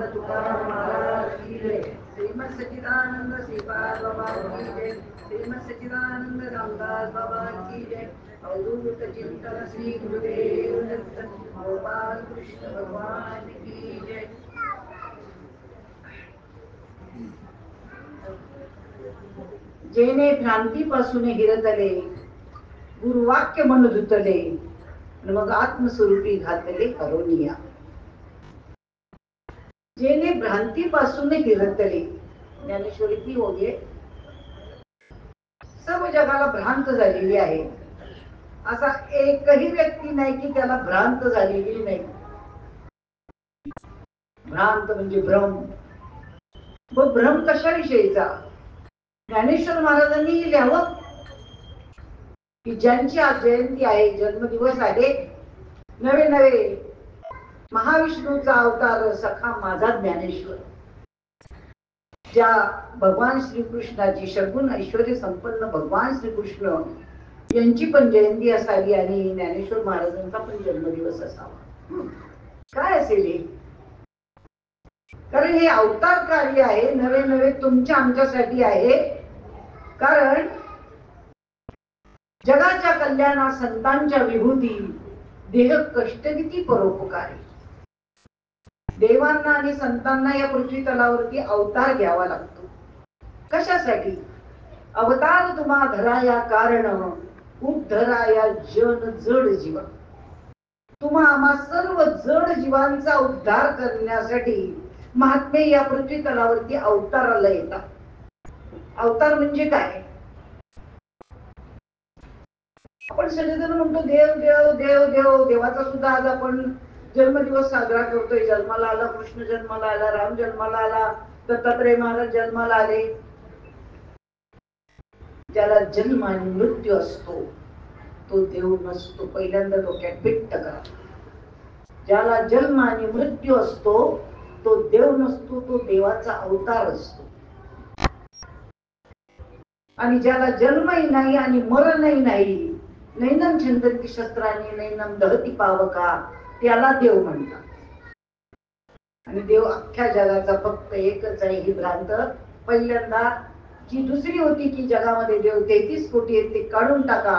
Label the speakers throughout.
Speaker 1: तुकाराम महाराज की जय. श्रीमद सच्चिदानंद श्रीपाद बाबा की जय. श्रीमद सच्चिदानंद रामदास बाबा की जय. अवधूत चिंतन श्री गुरुदेव दत्त गोपाल कृष्ण भगवान की जय. जेने भ्रांतीपासून हिरतले गुरुवाक्य मन धुतले मग आत्मस्वरूपी घातले करोनिया. जेने भ्रांतीपासून हिरतले, ज्ञानेश्वरी ती होगे सर्व जगाला भ्रांत झालेली आहे. असा एकही व्यक्ती नाही की त्याला भ्रांत झालेली नाही. भ्रांत म्हणजे भ्रम. व भ्रम कशाविषयीचा? ज्ञानेश्वर महाराजांनी लिहावं की ज्यांची आज जयंती आहे, जन्मदिवस आहे, नवे नवे महाविष्णूचा अवतार सखा माझा ज्ञानेश्वर, ज्या भगवान श्रीकृष्णाची सगुण ऐश्वर्य संपन्न भगवान श्रीकृष्ण यांची पण जयंती असावी आणि ज्ञानेश्वर महाराजांचा पण जन्मदिवस असावा. काय असेल हे? कारण हे अवतार कार्य आहे, नवे नवे तुमच्या आमच्यासाठी आहे. कारण जगाच्या कल्याणा संतांच्या विभूती देह कष्ट किती परोपकारी. देवांना आणि संतांना या पृथ्वी तलावरती अवतार घ्यावा लागतो. कशासाठी? अवतार तुम्हा धराया कारण उद्धराया जन जड जीवा. तुम्हा आम्हा सर्व जड जीवांचा उद्धार करण्यासाठी महात्मे या पृथ्वी तलावरती अवताराला येतात. अवतार म्हणजे काय? आपण सगळेजण म्हणतो देव देव देव देव. देवाचा सुद्धा आज आपण जन्मदिवस साजरा करतोय. जन्माला आला कृष्ण, जन्माला आला राम, जन्माला आला दत्तात्रय महाराज, जन्माला आले. ज्याला जन्म आणि मृत्यू असतो तो देव नसतो. पहिल्यांदा डोक्यात फिट्ट करा. ज्याला जन्म आणि मृत्यू असतो तो देव नसतो, तो देवाचा अवतार असतो. आणि ज्याला जन्मही नाही आणि मरणही नाही, नैनम छंदती शस्त्राने नैनम दहती पावका, त्याला देव म्हणतात. आणि देव अख्ख्या जगाचा फक्त एकच आहे ही भ्रांत. पहिल्यांदा जी दुसरी होती की जगामध्ये देव 33 कोटी आहेत ते काढून टाका.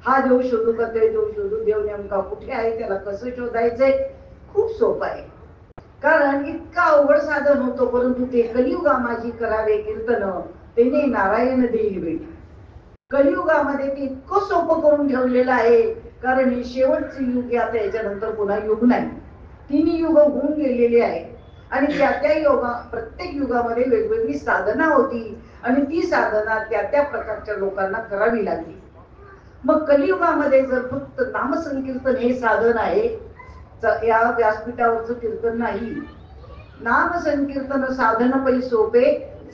Speaker 1: हा देव शोधू का ते देव शोधू, देव नेमका कुठे आहे, त्याला कसं शोधायचंय? खूप सोपं आहे. कारण इतका अवघड साधन होतो, परंतु ते कलियुगामाजी करावे कीर्तन तेने नारायण देई भेटी. कलियुगामध्ये ते इतकं सोपं करून ठेवलेलं आहे. कारण हे शेवटचे युग आहे. आता याच्यानंतर पुन्हा युग नाही. तिन्ही युग होऊन गेलेले आहे आणि त्या त्या योगा प्रत्येक युगामध्ये वेगवेगळी साधना होती आणि ती साधना त्या त्या प्रकारच्या लोकांना करावी लागली. मग कलियुगामध्ये जर फक्त नामसंकीर्तन हे साधन आहे, या व्यासपीठावरचं कीर्तन नाही. नामसंकीर्तन साधन पै सोपे,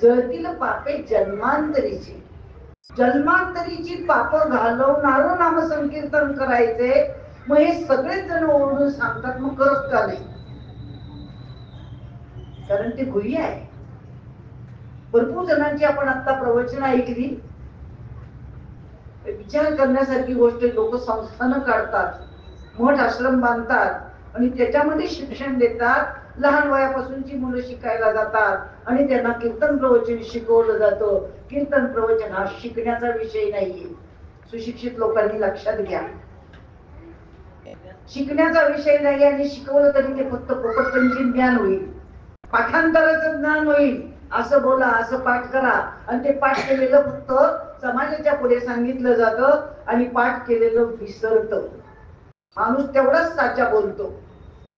Speaker 1: जळतील पापे जन्मांतरीची. जन्मांतरीची पाप घालवणारं नामसंकीर्तन करायचे. मग हे सगळेच जण ओरडून सांगतात, मग करत का नाही? कारण ते गुह्य आहे. भरपूर जणांची आपण आता प्रवचन ऐकली. विचार करण्यासारखी गोष्ट. लोक संस्थानं काढतात, मठ आश्रम बांधतात आणि त्याच्यामध्ये शिक्षण देतात. लहान वयापासूनची मुलं शिकायला जातात आणि त्यांना कीर्तन प्रवचन शिकवलं जातं. कीर्तन प्रवचन हा शिकण्याचा विषय नाहीये. सुशिक्षित लोकांनी लक्षात घ्या, शिकण्याचा विषय नाही. आणि शिकवलं तरी ते फक्त पोपटपंची ज्ञान होईल, पाठांतराचं ज्ञान होईल. असं बोला, असं पाठ करा आणि ते पाठ केलेलं फक्त समाजाच्या पुढे सांगितलं जातं आणि पाठ केलेलं विसरतं. माणूस तेवढाच साचा बोलतो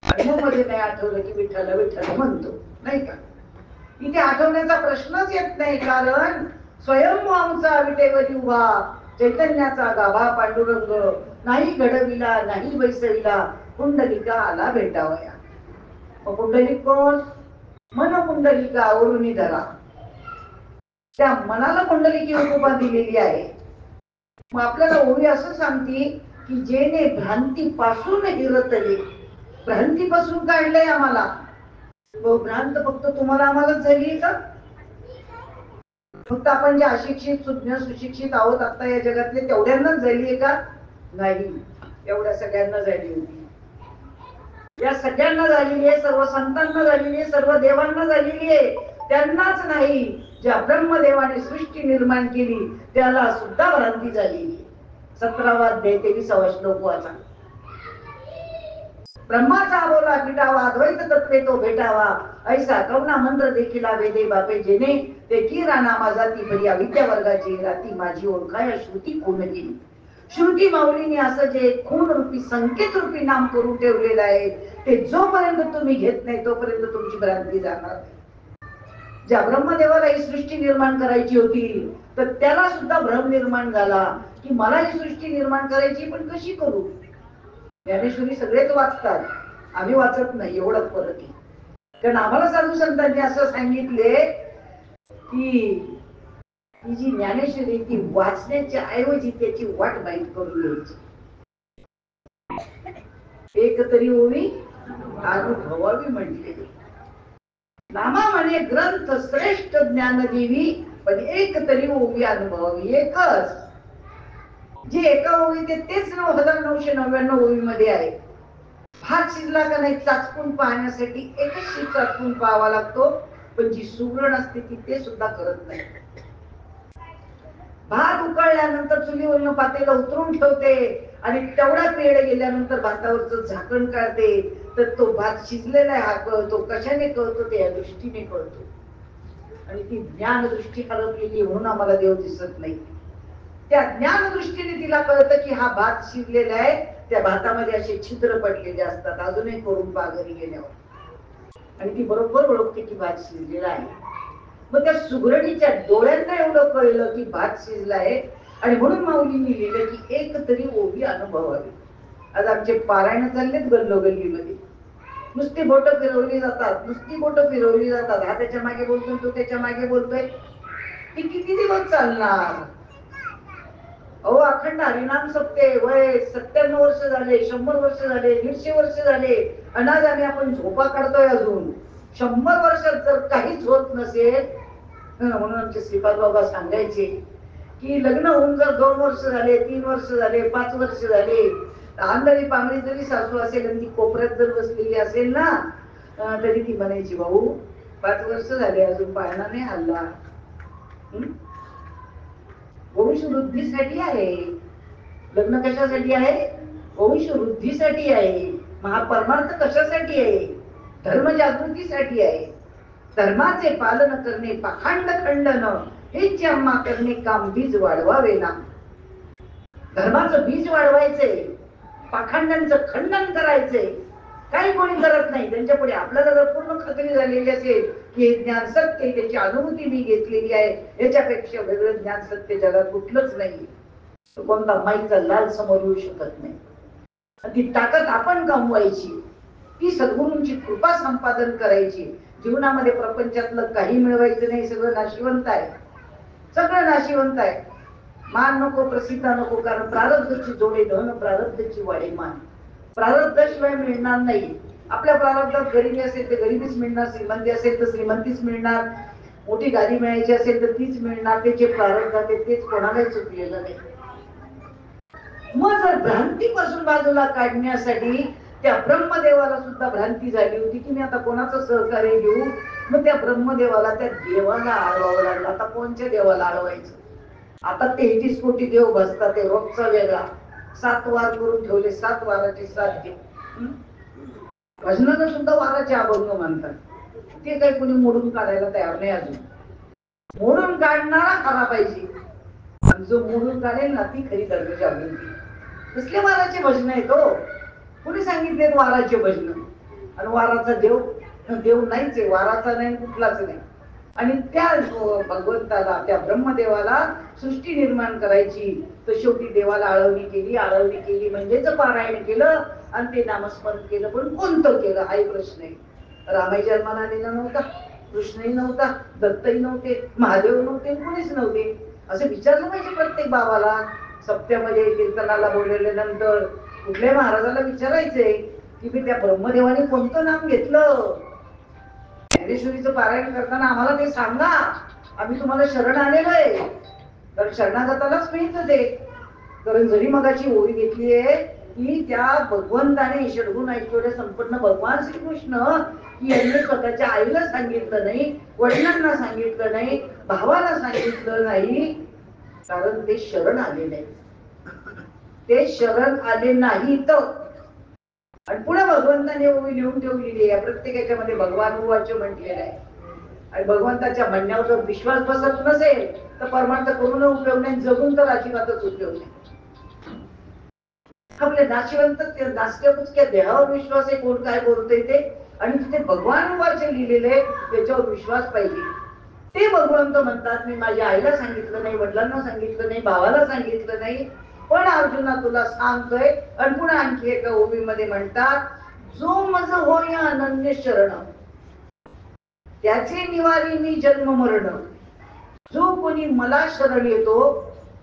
Speaker 1: आणि मग मध्ये नाही आठवलं की विठ्ठल विठ्ठल म्हणतो, नाही का? इथे आठवण्याचा प्रश्नच येत नाही. कारण स्वयंभू आमचा विटेवरी उभा चैतन्याचा गाभा पांडुरंग, नाही घडविला नाही बैसविला पुंडलिका आला भेटावया. मग पुंडलिक कोण? मन पुंडलिका आवरुनी धरा. त्या मनाला पुंडलिकी उपमा दिलेली आहे. मग आपल्याला ओळी असं सांगते की जेने भ्रांतीपासून हिरतले. भ्रांतीपासून काढलंय आम्हाला. भ्रांत फक्त तुम्हाला आम्हालाच झाली का? फक्त आपण जे अशिक्षित सुज्ञ सुशिक्षित आहोत आता या जगातले तेवढ्यांनाच झालीये का? नाही, एवढ्या सगळ्यांना झाली होती. या सगळ्यांना झालेली आहे, सर्व संतांना झालेली आहे, सर्व देवांना झालेली आहे. त्यांनाच नाही, ज्या ब्रह्मदेवाने सृष्टी निर्माण केली त्याला सुद्धा भ्रांती झालेली. 17वा अध्याय 23वा श्लोक वाचा. ब्रह्माचा बोला फिटावा, अद्वैत तत्वे तो भेटावा, ऐसा कवना मंत्र देखील वेदे बापे जेने, ते किरा नामा जाती बरी अविद्या वर्गाची राती, माझी ओळखाय श्रुती कोण गेली. श्रुती माऊलीने असं जे खून रूपी संकेत रूपी नाम करून ठेवलेलं आहे, ते जोपर्यंत तुम्ही घेत नाही तोपर्यंत तुमची भ्रांती जाणार. ज्या ब्रह्मदेवाला ही सृष्टी निर्माण करायची होती, तर त्याला सुद्धा भ्रम निर्माण झाला की मला ही सृष्टी निर्माण करायची, पण कशी करू. ज्ञानेश्वरी सगळेच वाचतात, आम्ही वाचत नाही, एवढाच फरक आहे. कारण आम्हाला साधू संतांनी असं सांगितले की ही जी ज्ञानेश्वरी ती वाचण्याच्या ऐवजी त्याची वाट माहीत करून घ्यायची. एक तरी ओवी अनुभवावी म्हटलेली. नामा म्हणे ग्रंथ श्रेष्ठ ज्ञान देवी, पण एक तरी ओवी अनुभवावी. एकच जे एका ओवी तेच 9999 ओवी मध्ये आहे. भात शिजला का नाही चाचपून पाहण्यासाठी एकच शीत चाचपून पाहावा लागतो, पण जी सुगरण असते ती ते सुद्धा करत नाही. भात उकळल्यानंतर चुलीवरनं पातेलं उतरून ठेवते आणि तेवढा पेढ गेल्यानंतर भातावरचं झाकण काढते, तर तो भात शिजलेला आहे हा कळतो. कशाने कळतो, त्या दृष्टीने कळतो. आणि ती ज्ञान दृष्टी हरपलेली म्हणून आम्हाला देव दिसत नाही. त्या ज्ञान दृष्टीने तिला कळतं की हा भात शिजलेला आहे, त्या भातामध्ये असे छिद्र पडलेले असतात, अजूनही करून घरी गेल्यावर, आणि ती बरोबर ओळखते की भात शिजलेला आहे. मग त्या सुगरणीच्या डोळ्यांना एवढं कळलं की भात शिजला आहे, आणि म्हणून माऊलींनी लिहिलं की एक तरी ओवी अनुभवावी. आज आमचे पारायण चाललेत गल्लोगल्लीमध्ये, नुसती बोटं फिरवली जातात, नुसती बोटं फिरवली जातात. हा त्याच्या मागे बोलतोय, तो त्याच्या मागे बोलतोय. ती किती दिवस चालणार. अहो अखंड हरिनाम सप्ते वय 97 वर्ष झाले, 100 वर्ष झाले, 150 वर्ष झाले, अनाज आम्ही आपण झोपा काढतोय अजून. 100 वर्षात जर काहीच होत नसेल, म्हणून आमचे श्रीपाद बाबा सांगायचे की लग्न होऊन जर 2 वर्ष झाले, 3 वर्ष झाले, 5 वर्ष झाले, आंधळी पांगळी जरी सासू असेल आणि ती कोपऱ्यात जर बसलेली असेल ना, तरी ती म्हणायची भाऊ 5 वर्ष झाले अजून पाळणा नाही हल्ला. वंश वृद्धीसाठी आहे. लग्न कशासाठी आहे, वंश वृद्धीसाठी आहे. महापरमार्थ कशासाठी आहे, धर्म जागृतीसाठी आहे. धर्माचे पालन करणे पाखंड खंडन, हेच आम्हा करणे काम बीज वाढवावे ना. धर्माचं बीज वाढवायचंय, पाखंडांचं खंडन करायचंय. काही कोणी करत नाही. त्यांच्या पुढे आपल्याला जर पूर्ण खात्री झालेली असेल की हे ज्ञान सत्य, त्याची अनुभूती मी घेतलेली आहे, याच्यापेक्षा वेगळं ज्ञान सत्य जगात कुठलंच नाही. कोणता माईचा लाल समोर येऊ शकत नाही. ती ताकद आपण कमवायची, ती सद्गुरूंची कृपा संपादन करायची. जीवनामध्ये प्रपंचातलं काही मिळवायचं नाही, सगळं नाशिवंत आहे, सगळं नाशिवंत आहे. मान नको, प्रसिद्ध नको, कारण प्रारब्धची जोडे धन, प्रारब्धची वाढे मान. प्रारब्धाशिवाय मिळणार नाही. आपल्या प्रारब्धात गरिबी असेल तर गरिबीच मिळणार, श्रीमंती असेल तर श्रीमंतीच मिळणार, मोठी गाडी मिळायची असेल तर तीच मिळणार. ते जे प्रारब्धात आहे तेच कोणालाही चुकलेलं नाही. मग जर भ्रांतीपासून बाजूला काढण्यासाठी त्या ब्रह्मदेवाला सुद्धा भ्रांती झाली होती की मी आता कोणाचं सहकार्य घेऊ. मग त्या ब्रह्मदेवाला त्या देवाला आळवावं लागलं. आता कोणत्या देवाला आळवायचं. आता 33 कोटी देव बसतात, ते रोजचा वेगळा 7 वार करून ठेवले, 7 वाराचे 7 देव. भजनाला सुद्धा वाराचे अभंग म्हणतात. ते काही कोणी मोडून काढायला तयार नाही. अजून मोडून काढणारा खरा पाहिजे, आणि जो मोडून काढेल ना ती खरी धर्म जागृती. कसले वाराचे भजन आहेत हो. कुणी सांगितले वाराचे भजन. आणि वाराचा देव देव नाहीच आहे, वाराचा नाही, कुठलाच नाही. आणि त्या भगवंताला, त्या ब्रह्मदेवाला सृष्टी निर्माण करायची, तर शेवटी देवाला आळवणी केली. आळवणी केली म्हणजेच पारायण केलं आणि ते नामस्मरण केलं. पण कोणतं केलं हाही प्रश्न आहे. रामाई जन्माला आलेला नव्हता, कृष्णही नव्हता, दत्तही नव्हते, महादेव नव्हते, कोणीच नव्हते. असं विचारलं पाहिजे प्रत्येक बाबाला. सप्त्यामध्ये कीर्तनाला बोलवल्यानंतर कुठल्याही महाराजाला विचारायचंय की मी त्या ब्रह्मदेवाने कोणतं नाम घेतलं. ज्ञानेश्वरीचं पारायण करताना आम्हाला ते सांगा, आम्ही तुम्हाला शरण आलेलो आहे. तर शरणागतालाच मिळतं ते. कारण जरी मगाची ओवी घेतली आहे की त्या भगवंताने षडगुण ऐश्वर्य संपन्न भगवान श्रीकृष्ण यांनी स्वतःच्या आईला सांगितलं नाही, वडिलांना सांगितलं नाही, भावाला सांगितलं नाही, कारण ते शरण आले नाही. ते शरण आले नाही तर आणि पुढे भगवंताने ओवी लिहून ठेवलेली आहे. प्रत्येकाच्या मध्ये भगवान उवाच म्हटलेलं आहे. आणि भगवंताच्या म्हणण्यावर जर विश्वास बसत नसेल तर परमार्थ करून उपयोग नाही, जगून तर अजिबातच उपयोग नाही. आपले नाशिवंत नासक्या पुचक्या देहावर विश्वास आहे, कोण काय बोलतोय ते, आणि तिथे भगवान उवाचे लिहिलेले त्याच्यावर विश्वास पाहिजे. ते भगवंत म्हणतात मी माझ्या आईला सांगितलं नाही, वडिलांना सांगितलं नाही, भावाला सांगितलं नाही, पण अर्जुना तुला सांगतोय. आणि पुन्हा आणखी एका ओवीमध्ये म्हणतात जो मज होय अनन्य शरण त्याचे निवारी मी जन्म मरण. जो कोणी मला शरण येतो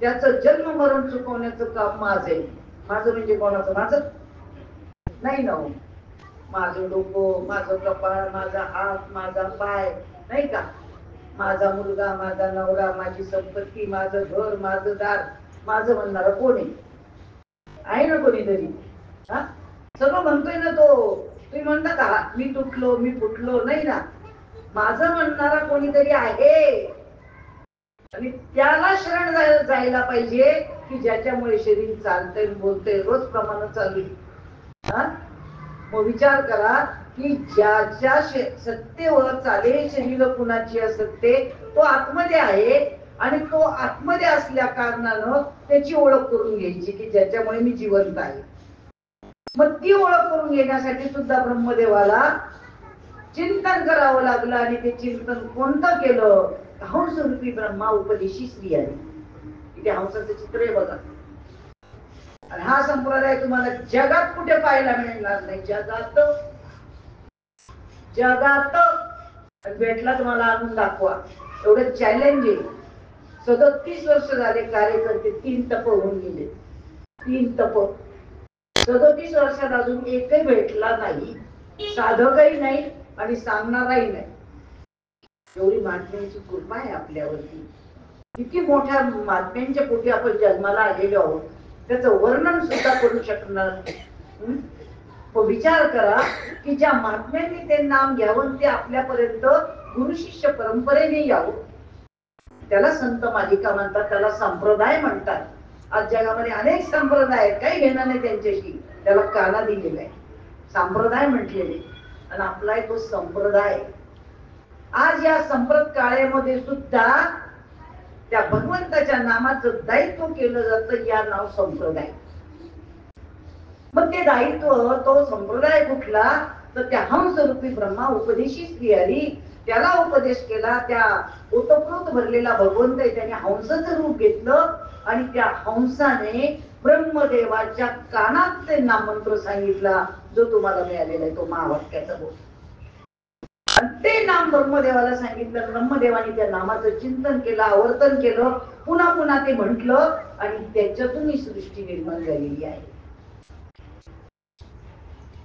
Speaker 1: त्याचं जन्म मरण चुकवण्याचं काम माझे. माझं म्हणजे कोणाचं? माझं नाही ना. माझं डोकं, माझं कपाळ, माझा हात, माझा पाय, नाही का, माझा मुलगा, माझा नवरा, माझी संपत्ती, माझं घर, माझं दार, माझं म्हणणारा कोणी आहे ना? कोणीतरी सगळं म्हणतोय ना तो. तुम्ही म्हणता का मी तुटलो, मी फुटलो? नाही ना. माझं म्हणणारा कोणीतरी आहे आणि त्याला शरण जायला पाहिजे की ज्याच्यामुळे शरीर चालतंय, बोलतंय, रोज प्रमाण चालू. मग विचार करा की ज्याच्या सत्तेवर चालेल शरीर कुणाची असते तो आतमध्ये आहे आणि तो आतमध्ये असल्या कारणानं त्याची ओळख करून घ्यायची की ज्याच्यामुळे मी जिवंत आहे. मग ती ओळख करून घेण्यासाठी सुद्धा ब्रह्मदेवाला चिंतन करावं लागलं आणि ते चिंतन कोणतं केलं? हंसरूपी ब्रह्मा उपदेशी श्री आली. इथे हंसाचं चित्र आहे बघा. आणि हा संप्रदाय तुम्हाला जगात कुठे पाहायला मिळणार नाही. जगात भेटला तुम्हाला आणून दाखवा, एवढं चॅलेंज आहे. 37 वर्ष झाले कार्यकर्ते, 3 तप होऊन गेले. 3 तप 37 वर्षात अजून एकही भेटला नाही. साधकही नाही आणि सांगणाराही नाही. एवढी महात्म्यांची कृपा आहे आपल्यावरती. किती मोठ्या महात्म्यांच्या पोटी आपण जन्माला आलेलो आहोत त्याचं वर्णन सुद्धा करू शकणार नाही. विचार करा की ज्या महात्म्यांनी ते नाम घ्यावं ते आपल्यापर्यंत गुरु शिष्य परंपरेने यावं, त्याला संत मालिका म्हणतात, त्याला संप्रदाय म्हणतात. आज जगामध्ये अनेक संप्रदाय आहेत, काही घेणं नाही त्यांच्याशी, त्याला काना दिलेला आहे, संप्रदाय म्हटलेले. आणि आपला आहे तो संप्रदाय. आज या संप्रत काळामध्ये सुद्धा त्या भगवंताच्या नामाचं दायित्व केलं जातं, या नाव संप्रदाय. मग ते दायित्व, तो संप्रदाय कुठला? तर त्या हंसरूपी ब्रह्मा उपदेशी स्त्री आली, त्याला उपदेश केला. त्या ओतप्रोत भरलेला भगवंत आहे त्याने हंसाचं रूप घेतलं आणि त्या हंसाने ब्रह्मदेवाच्या कानात ते नाममंत्र सांगितला जो तुम्हाला मिळालेला आहे, तो महावाक्याचा बोल. आणि ते नाम ब्रह्मदेवाला सांगितलं. ब्रह्मदेवाने त्या नामाचं चिंतन केलं, आवर्तन केलं, पुन्हा पुन्हा ते म्हटलं आणि त्याच्यातून ही सृष्टी निर्माण झालेली आहे.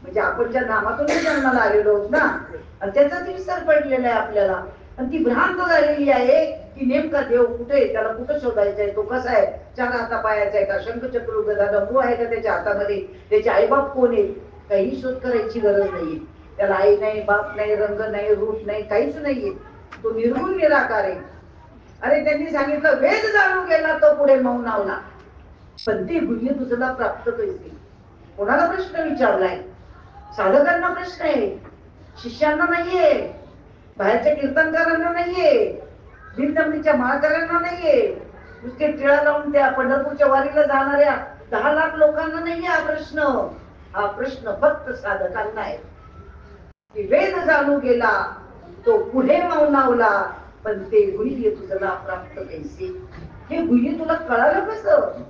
Speaker 1: म्हणजे आपण ज्या नामातून जन्माला आलेलो आहोत ना, आणि त्याचाच विसर पडलेला आहे आपल्याला. आणि ती भ्रांत झालेली आहे की नेमका देव कुठे आहे, त्याला कुठं शोधायचा आहे, तो कसा आहे, 4 हातापायाचा आहे का, शंखचक्र गदा डमरू आहे का त्याच्या हातामध्ये, त्याचे आईबाप कोण आहे, काही शोध करायची गरज नाहीये. त्याला आई नाही, बाप नाही, रंग नाही, रूप नाही, काहीच नाहीये. तो निर्गुण निराकार आहे. अरे त्यांनी सांगितलं वेद जाणून गेला तो पुढे मौन आवला. पण ते गुह्य तुझला प्राप्त कसे? कोणाला प्रश्न विचारलाय? साधकांना प्रश्न आहे, शिष्यांना नाहीये, बाहेरच्या कीर्तनकारांना नाहीये, दिनदमडीच्या माळकऱ्यांना नाहीये, नुसते टिळा लावून त्या पंढरपूरच्या वारीला जाणाऱ्या 10 लाख लोकांना नाहीये हा प्रश्न. हा प्रश्न फक्त साधकांना आहे. वेद जाणू गेला तो पुढे मौनावला, पण ते गुह्य तुझला प्राप्त कैसे? हे गुह्य तुला कळालं कसं?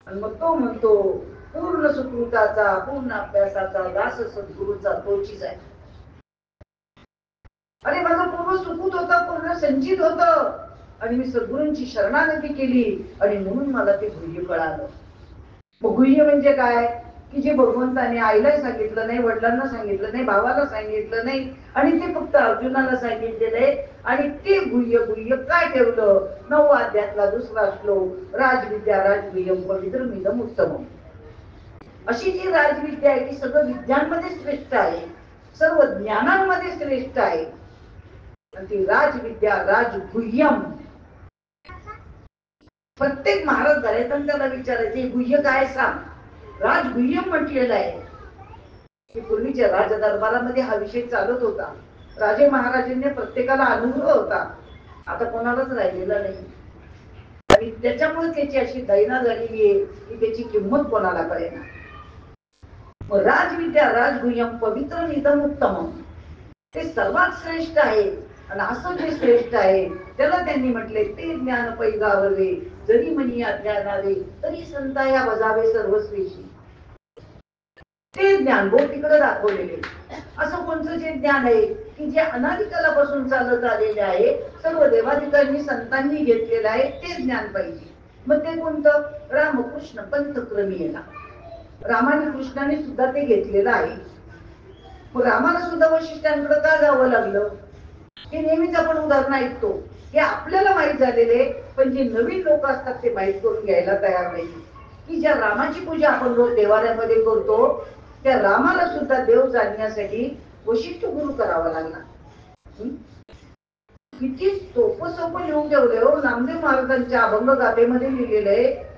Speaker 1: आणि मग तो म्हणतो पूर्ण सुकृताचा, पूर्ण अभ्यासाचा, दास सद्गुरूचा तोचीच आहे. अरे माझं पूर्ण सुकृत होतं, पूर्ण संचित होतं आणि मी सद्गुरूंची शरणागती केली आणि म्हणून मला ते गुह्य कळालं. मग गुह्य म्हणजे काय? की जे भगवंताने आईला सांगितलं नाही, वडिलांना सांगितलं नाही, भावाला सांगितलं नाही आणि ते फक्त अर्जुनाला सांगितलेलं आहे. आणि ते गुह्य काय ठेवलं? 9व्या अध्यायातला 2रा श्लोक, राजविद्या राजगुह्यम पवित्रमिदम उत्तमम. अशी जी राजविद्या आहे ती सगळं विद्यांमध्ये श्रेष्ठ आहे, सर्व ज्ञानांमध्ये श्रेष्ठ आहे. आणि ती राजविद्या राजगुह्यम. प्रत्येक महाराज झाले तर त्याला विचारायचे गुह्य काय सांग. राजगुह्यम म्हटलेलं आहे की पूर्वीच्या राजदरबारामध्ये हा विषय चालत होता. राजे महाराजांनी प्रत्येकाला अनुभव होता, आता कोणालाच राहिलेला नाही. आणि त्याच्यामुळे त्याची अशी दैना झालेली आहे की त्याची किंमत कोणाला कळेना. राजविद्या राजगुह्यम पवित्र निधम उत्तम, ते सर्वात श्रेष्ठ आहे. आणि असं जे श्रेष्ठ आहे त्याला त्यांनी म्हटले ते ज्ञान पैगावले, जरी मनी अज्ञानावे तरी संताया बजावे सर्वस्वेशी. ते ज्ञान बोट तिकडे दाखवलेले. असं कोणतं जे ज्ञान आहे की जे अनादिकालापासून चालत आलेले आहे, सर्व देवादिकांनी संतांनी घेतलेलं आहे, ते ज्ञान पाहिजे. मग ते कोणतं? रामकृष्ण पंथक्रमीयला. रामाने कृष्णाने सुद्धा ते घेतलेलं आहे. मग रामाला सुद्धा वशिष्ठांकडे का जावं लागलं? हे नेहमीच आपण उदाहरण ऐकतो की आपल्याला माहीत झालेले, पण जे नवीन लोक असतात ते माहीत करून घ्यायला तयार नाही. की ज्या रामाची पूजा आपण रोज देवाऱ्यामध्ये करतो, त्या रामाला सुद्धा देव जाणण्यासाठी वशिष्ठ गुरु करावा लागला. किती सोपं सोपं लिहून ठेवले हो. नामदेव महाराजांच्या अभंग गाथेमध्ये लिहिलेलं आहे,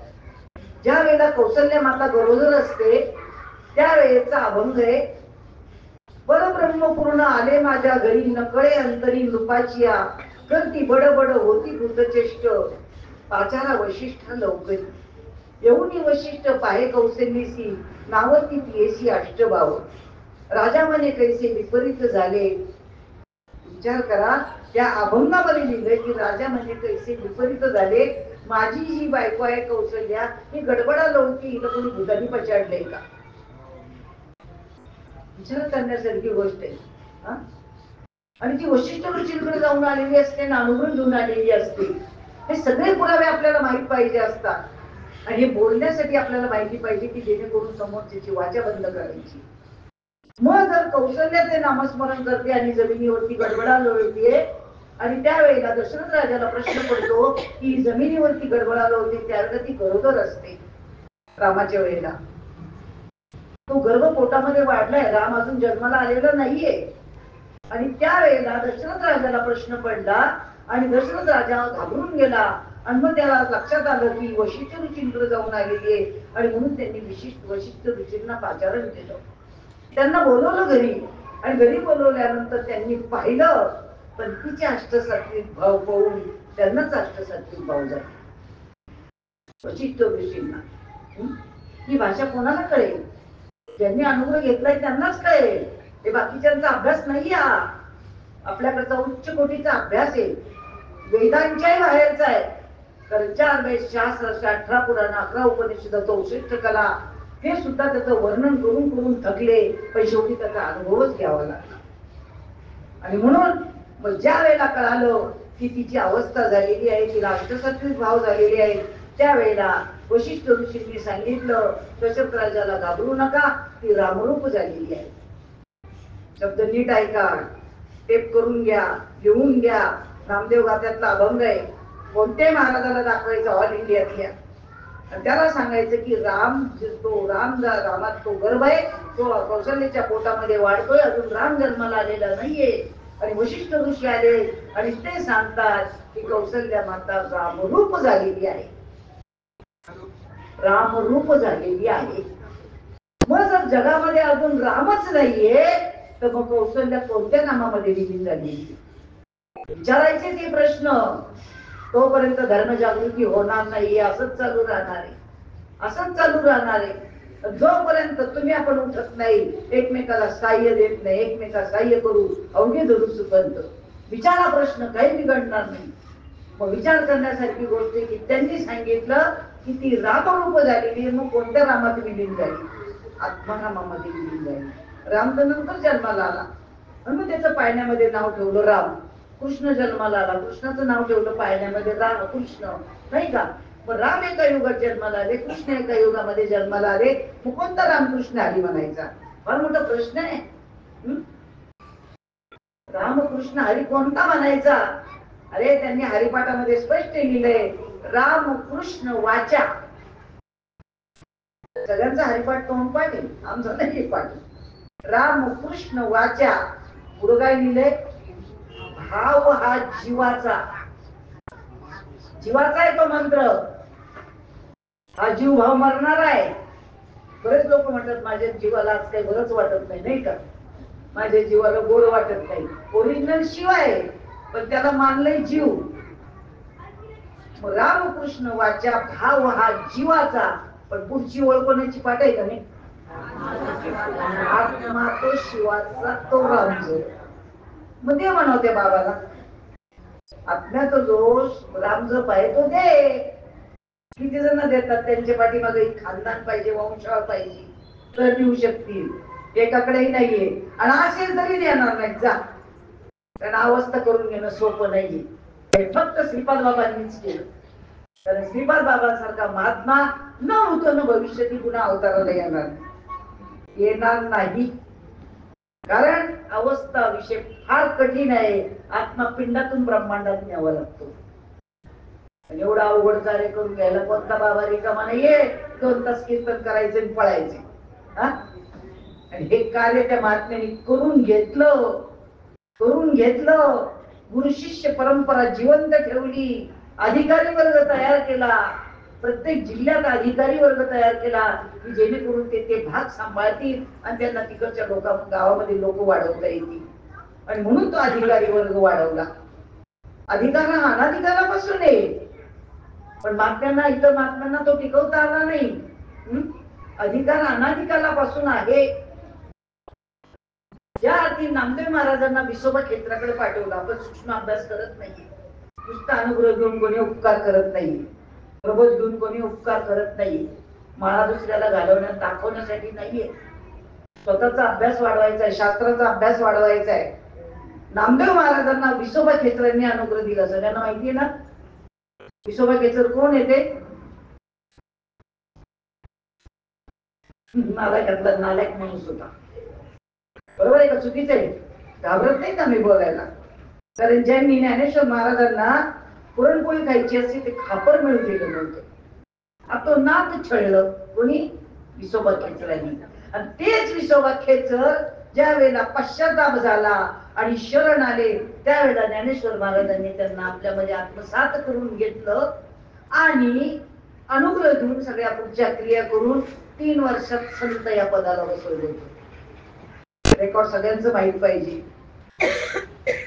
Speaker 1: ज्या वेळेला कौसल्य माता गरोदर असते त्यावेळेचा अभंग आहे. परब्रह्म पूर्ण आले माझ्या घरी, नकळे अंतरी नृपाचिया, करती बडबड होती भूतचेष्ट, पाचारा वशिष्ठ लवकरी. येऊनी वशिष्ठ पाहे कौशल्यसी, नावती पियेसी अष्टभाव, राजा म्हणे कैसे विपरीत झाले. विचार करा, त्या अभंगामध्ये लिहिलंय की राजा म्हणजे कैसे विपरीत झाले. माझी जी बायको आहे कौशल्या, ही गडबडाला होती, हिला कोणी भूतानी पछाडलंय का? विचार करण्यासारखी गोष्ट आहे. आणि ती वशिष्ठ ऋषींकडे जाऊन आलेली असते ना, अनुभव घेऊन आलेली असते. हे सगळे पुरावे आपल्याला माहित पाहिजे असतात. आणि हे बोलण्यासाठी आपल्याला माहिती पाहिजे की जेणेकरून समोरची वाचा बंद करायची. मग जर कौशल्य ते नामस्मरण करते आणि जमिनीवरती गडबडा लोळते, आणि त्यावेळेला दशरथ राजाला प्रश्न पडतो की जमिनीवरती गडबडा लोळते त्यावेळेला ती गरोदर असते. रामाच्या वेळेला तो गर्भ पोटामध्ये वाढलाय, राम अजून जन्माला आलेला नाहीये. आणि त्यावेळेला दशरथ राजाला प्रश्न पडला आणि दशरथ राजा घाबरून गेला. आणि मग त्याला लक्षात आलं की वशिष्ठ ऋषींकडे जाऊन आलेली आहे, आणि म्हणून त्यांनी वशिष्ठ ऋषींना पाचारण केलं. त्यांना बोलवलं घरी, आणि घरी बोलवल्यानंतर त्यांनी पाहिलं, पण तिचे अष्टसात्विक भाव पाहून त्यांनाच अष्टसात्विक भाव झाले. वशिष्ठ ऋषींना ही भाषा कोणाला कळेल? ज्यांनी अनुभव घेतलाय त्यांनाच कळेल. हे बाकीच्यांचा अभ्यास नाही. हा आपल्याकडचा उच्च कोटीचा अभ्यास आहे, वेदांच्याही बाहेरचा आहे. कारण 4 वेद, शास्त्र, 18 पुराण, 11 उपनिषद, 64 कला, हे सुद्धा त्याचं वर्णन करून करून थकले, पण शेवटी त्याचा अनुभवच घ्यावा लागला. आणि म्हणून मग ज्या वेळेला कळालं की तिची अवस्था झालेली आहे, ती राष्ट्रसात्विक भाव झालेली आहे, त्यावेळेला वशिष्ठ ऋषींनी सांगितलं दशरथ राजाला घाबरू नका, ती रामरूप झालेली आहे. शब्द नीट ऐका, टेप करून घ्या, लिहून घ्या. नामदेव गाथ्यातला अभंग आहे. कोणत्याही महाराजाला दाखवायचा ऑल इंडियातल्या, त्याला सांगायचं की रामात तो गर्भ आहे, तो कौशल्याच्या पोटामध्ये वाढतोय, अजून राम जन्माला आलेला नाहीये. आणि वशिष्ठ ऋषी आले आणि ते सांगतात की कौशल्या माता रामरूप झालेली आहे, रामरूप झालेली आहे. मग जर जगामध्ये अजून रामच नाहीये, तर मग कौशल्या कोणत्या नामामध्ये विलीन झाली? विचारायचे ते प्रश्न. तोपर्यंत धर्मजागृती होणार नाही, असंच चालू राहणार आहे, असंच चालू राहणार आहे. जोपर्यंत तुम्ही आपण उठत नाही, एकमेकाला सहाय्य देत नाही, एकमेकाला सहाय्य करू अवघे धरू सुपंत, विचारा प्रश्न काही बिघडणार नाही. मग विचार करण्यासारखी गोष्ट की त्यांनी सांगितलं की ती रामरूप झालेली, मग कोणत्या रामात विलीन झाली? आत्मारामामध्ये विलीन झाली. राम तर नंतर जन्माला आला, म्हणून त्याचं पाळण्यामध्ये नाव ठेवलं राम. कृष्ण जन्माला आला, कृष्णाचं नाव ठेवलं पाळण्यामध्ये राम कृष्ण, नाही का? मग राम एका युगात जन्माला आले, कृष्ण एका युगामध्ये जन्माला आले, मग कोणता रामकृष्ण हरी म्हणायचा? फार मोठा प्रश्न आहे. रामकृष्ण हरी कोणता म्हणायचा? अरे त्यांनी हरिपाठामध्ये स्पष्ट लिहिलंय, राम कृष्ण वाचा. सगळ्यांचा हरिपाठ तोंड पाठ आहे, आमचा नाही पाठ. राम कृष्ण वाचा, पुढं काय लिहिलंय? भाव हा जीवाचा. जीवाचा आहे तो मंत्र. हा जीव भाव मरणार आहे. बरेच लोक म्हणतात माझ्या जीवाला आज काही बरंच वाटत नाही, नाही का? माझ्या जीवाला गोड वाटत नाही. ओरिजिनल शिव आहे, पण त्याला मानलंय जीव. रामकृष्ण वाचा, भाव हा जीवाचा. पण पुढची ओळख कोणाची पाठ आहे का नाही? आत्मा तो शिवाचा, तो रामजो. मग ते म्हणवते बाबाला, आत्म्याचा दोष रामजप आहे तो दे. किती जण देतात? त्यांच्या पाठीमागे खानदान पाहिजे, वंशावळ पाहिजे, तर देऊ शकतील. एकाकडेही नाहीये, आणि असेल तरी देणार नाही. जा, कारण अवस्था करून घेणं सोपं नाहीये. हे फक्त श्रीपाद बाबांनीच केलं. कारण श्रीपाद बाबांसारखा महात्मा न होतो न भविष्यातील पुन्हा अवताराला येणार नाही. कारण अवस्था विषय फार कठीण आहे. आत्मा पिंडातून ब्रह्मांडात न्यावा लागतो. एवढा अवघड कार्य करून घ्यायला कोणता बाबा रिकामा नाहीये. 2 तास कीर्तन करायचे आणि पळायचे. आणि हे कार्य त्या महात्म्याने करून घेतलं. गुरु शिष्य परंपरा जिवंत ठेवली. अधिकारी वर्ग तयार केला. प्रत्येक जिल्ह्यात अधिकारी वर्ग तयार केला, की जेणेकरून ते भाग सांभाळतील आणि त्यांना तिकडच्या गावामध्ये लोक वाढवता येतील. आणि म्हणून तो अधिकारी वर्ग वाढवला. अधिकार हा अनाधिकारापासून आहे, पण इतर महात्म्यांना तो टिकवता आला नाही. अधिकार अनाधिकारापासून आहे. ज्या अर्थी नामदेव महाराजांना विसोबा क्षेत्राकडे पाठवलं. आपण सूक्ष्म अभ्यास करत नाहीये. नुसता अनुग्रह घेऊन कोणी उपकार करत नाही. प्रबोध घेऊन कोणी उपकार करत नाही. माळा दुसऱ्याला घालवण्यात दाखवण्यासाठी नाहीये. स्वतःचा अभ्यास वाढवायचा आहे, शास्त्राचा अभ्यास वाढवायचा आहे. नामदेव महाराजांना विसोबा क्षेत्रांनी अनुग्रह दिला. सगळ्यांना माहितीये ना विसोबा क्षेत्र कोण येते? नालायक माणूस होता. बरोबर आहे का? चुकीचं आहे? घाबरत नाही का मी बोलायला? कारण ज्यांनी ज्ञानेश्वर महाराजांना पुरणपोळी खायची असते ते खापर मिळू दिलं नव्हतं. आता नाक छळलं कोणी? विसोबा खेचरांनी. आणि तेच विसोबा खेचर ज्या वेळेला पश्चाताप झाला आणि शरण आले, त्यावेळेला ज्ञानेश्वर महाराजांनी त्यांना आपल्यामध्ये आत्मसात करून घेतलं आणि अनुग्रह देऊन सगळ्या पुढच्या क्रिया करून 3 वर्षात संत या पदाला बसवले होते. रेकॉर्ड सगळ्यांचं माहित पाहिजे.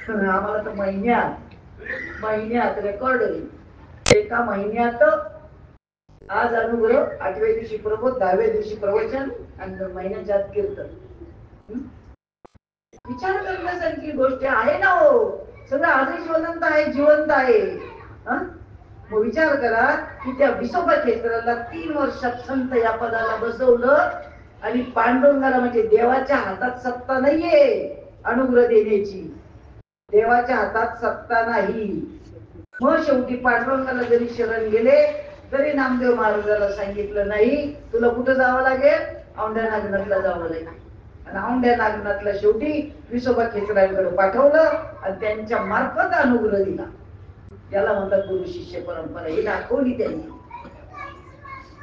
Speaker 1: आम्हाला तर महिन्यात रेकॉर्ड आहे. एका महिन्यात आज अनुग्रह, 8व्या दिवशी प्रबोध, 10व्या दिवशी प्रवचन आणि महिन्याच्या आत कीर्तन. विचार करण्यासारखी गोष्ट आहे ना हो. सगळं आजही जिवंत आहे. मग विचार करा की त्या विसोबा क्षेत्राला 3 वर्षात संत या पदाला बसवलं. आणि पांडुरंगाला, म्हणजे देवाच्या हातात सत्ता नाहीये अनुग्रह देण्याची. देवाच्या हातात सत्ता नाही. मग शेवटी पांडुरंगाला जरी शरण गेले तरी नामदेव महाराजाला सांगितलं, नाही तुला कुठं जावं लागेल? औंढ्या नागनाथला जावं लागेल. आणि औंढ्या नागनाथला शेवटी विसोबा खेचरांकडे पाठवलं आणि त्यांच्या मार्फत अनुग्रह दिला. त्याला म्हणतात गुरु शिष्य परंपरा. ही दाखवली त्यांनी.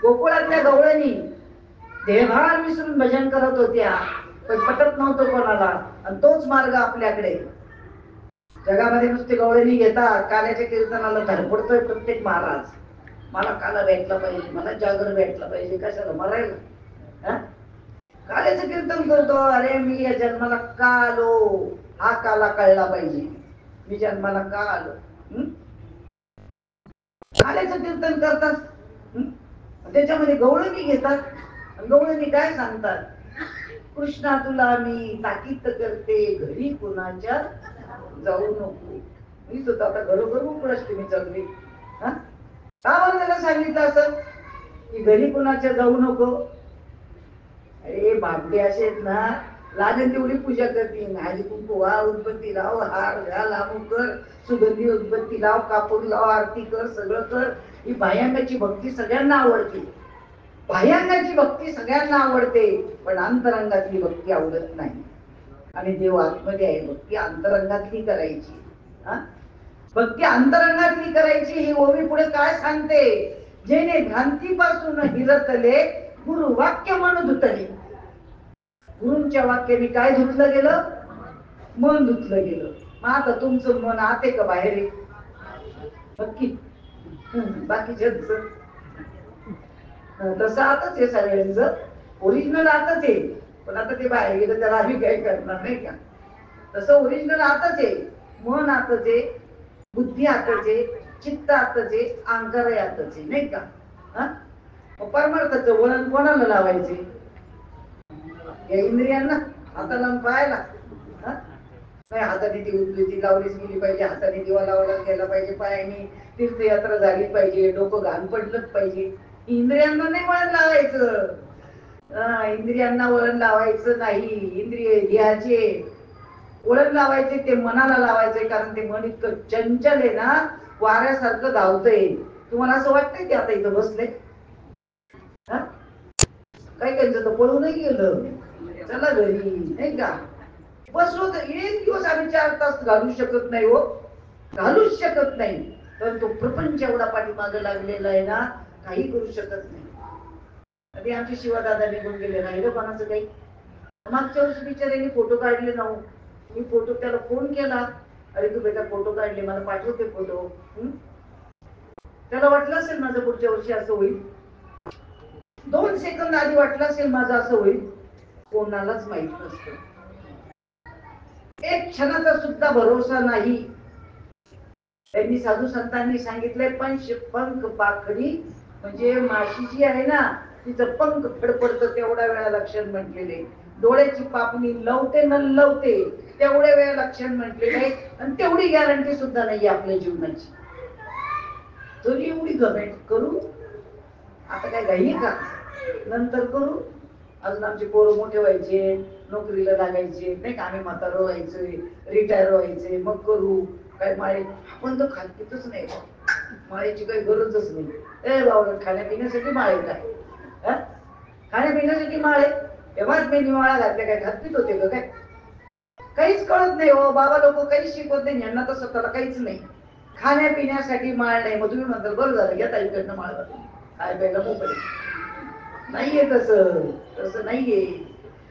Speaker 1: गोकुळातल्या गवळणी देहभान विसरून भजन करत होत्या, पण पटत नव्हतं कोणाला. आणि तोच मार्ग आपल्याकडे. जगामध्ये नुसते गवळणी घेतात. काल्याच्या कीर्तनाला धडपडतोय प्रत्येक महाराज. मला काला भेटला पाहिजे, मला जागर भेटला पाहिजे. कशाला? मरायला. काल्याचं कीर्तन करतो. अरे मी या जन्माला का आलो हा काला कळला पाहिजे. मी जन्माला का आलो? काल्याचं कीर्तन करतात. त्याच्यामध्ये गवळणी घेतात. गवळणी काय सांगतात? कृष्णा तुला मी ताकीद करते, घरी कुणाच्या जाऊ नको. मीच होता आता घरोघर उपराष्ट्रमी चालली. का बरं त्याला सांगितलं असं की घरी कुणाच्या जाऊ नको? अरे भामटे असे आहेत ना, लागेल तेवढी पूजा करतील. हळदी कुंकू वा, उदबत्ती लाव, हार घाल, अमुक कर, सुगंधी उदबत्ती लाव, कापूर लाव, आरती कर, सगळं कर. ही बाह्यांगाची भक्ती सगळ्यांना आवडते. बाह्यांगाची भक्ती सगळ्यांना आवडते, पण अंतरंगातली भक्ती आवडत नाही. आणि देव आतमध्ये आहे. भक्ती अंतरंगातली करायची. भक्ती अंतरंगातली करायची. ही ओवी पुढे काय सांगते? जेणे भ्रांतीपासून हिरतले गुरु वाक्य मन धुतले. गुरूंच्या वाक्याने काय धुतलं गेलं? मन धुतलं गेलं. मग आता तुमचं मन आत आहे का बाहेर आहे? नक्की. बाकीच्यांचं तसं आताच आहे सगळ्यांचं, ओरिजिनल आताच आहे. पण आता ते बाहेर गेलं त्याला आम्ही काय करणार नाही का? तसं ओरिजिनल आताच आहे. मन आताच आहे, बुद्धी आताच आहे, चित्त आताच आहे, अहंकार आताच आहे, नाही का? परमार्थाचं वळण कोणाला लावायचे? या इंद्रियांना, हाताला पायाला. नाही, हाताने ती उचलूची लावलीच गेली पाहिजे, हाताने दिवा लावला गेला पाहिजे, पायाने तीर्थयात्रा झाली पाहिजे, डोकं घाण पडलंच पाहिजे. इंद्रियांना नाही वळण लावायचं. इंद्रियांना वळण लावायचं नाही. इंद्रिय ध्येयाचे वळण लावायचे ते मनाला लावायचे. कारण ते मन इतकं चंचल आहे ना, वाऱ्यासारखं धावतंय. तुम्हाला असं वाटतंय की आता इथं बसले? काही त्यांचं तर पळूनही गेलं, चला घरी, नाही का? बसलो तर एक दिवस आम्ही 4 तास घालू शकत नाही हो, घालूच शकत नाही. पण तो प्रपंच एवढा पाठीमागं लागलेला आहे ना, काही करू शकत नाही. आधी आमचे शिवादादा निघून गेले, राहिलं कोणाचं काही. मागच्या वर्षी बिचाऱ्याने फोटो काढले ना, मी फोटो त्याला फोन केला, अरे तू बेटा फोटो काढले, मला पाठवते फोटो. त्याला वाटलं असेल माझं पुढच्या वर्षी असं होईल. 2 सेकंद आधी वाटलं असेल माझं असं होईल. कोणालाच माहित नसतं. एक क्षणाचा सुद्धा भरोसा नाही. त्यांनी साधू संतांनी सांगितलंय, पंख पाखडी म्हणजे माशी जी आहे ना, तिचं पंख फडफडतं तेवढ्या वेळा लक्षण म्हटलेले. डोळ्याची पापणी लवते न लवते तेवढ्या वेळा लक्षण म्हटलेले. आणि तेवढी गॅरंटी सुद्धा नाही आपल्या जीवनाची. तरी एवढी गमेंट करू, आता काय घाई का? नंतर करू. अजून आमचे पोरं मोठे व्हायचे, नोकरीला लागायचे, नाही का? आम्ही म्हातारं व्हायचोय, रिटायर व्हायचे, मग करू. काय माळे आपण तर खात पितच नाही, माळेची काही गरजच नाही. बाबा खाण्यापिण्यासाठी माळे काय? खाण्यापिण्यासाठी माळे? तेव्हाच मी निवाळा घातले, काय खात पित होते का काय? काहीच कळत नाही हो. बाबा लोक काहीच शिकवत नाही, यांना तर स्वतःला काहीच नाही. खाण्यापिण्यासाठी माळ नाही. मग तुम्ही म्हणता बरं झालं, घ्या ताईकडनं माळ घालून, काय प्यायला मोकळे. नाहीये तसं, तसं नाहीये.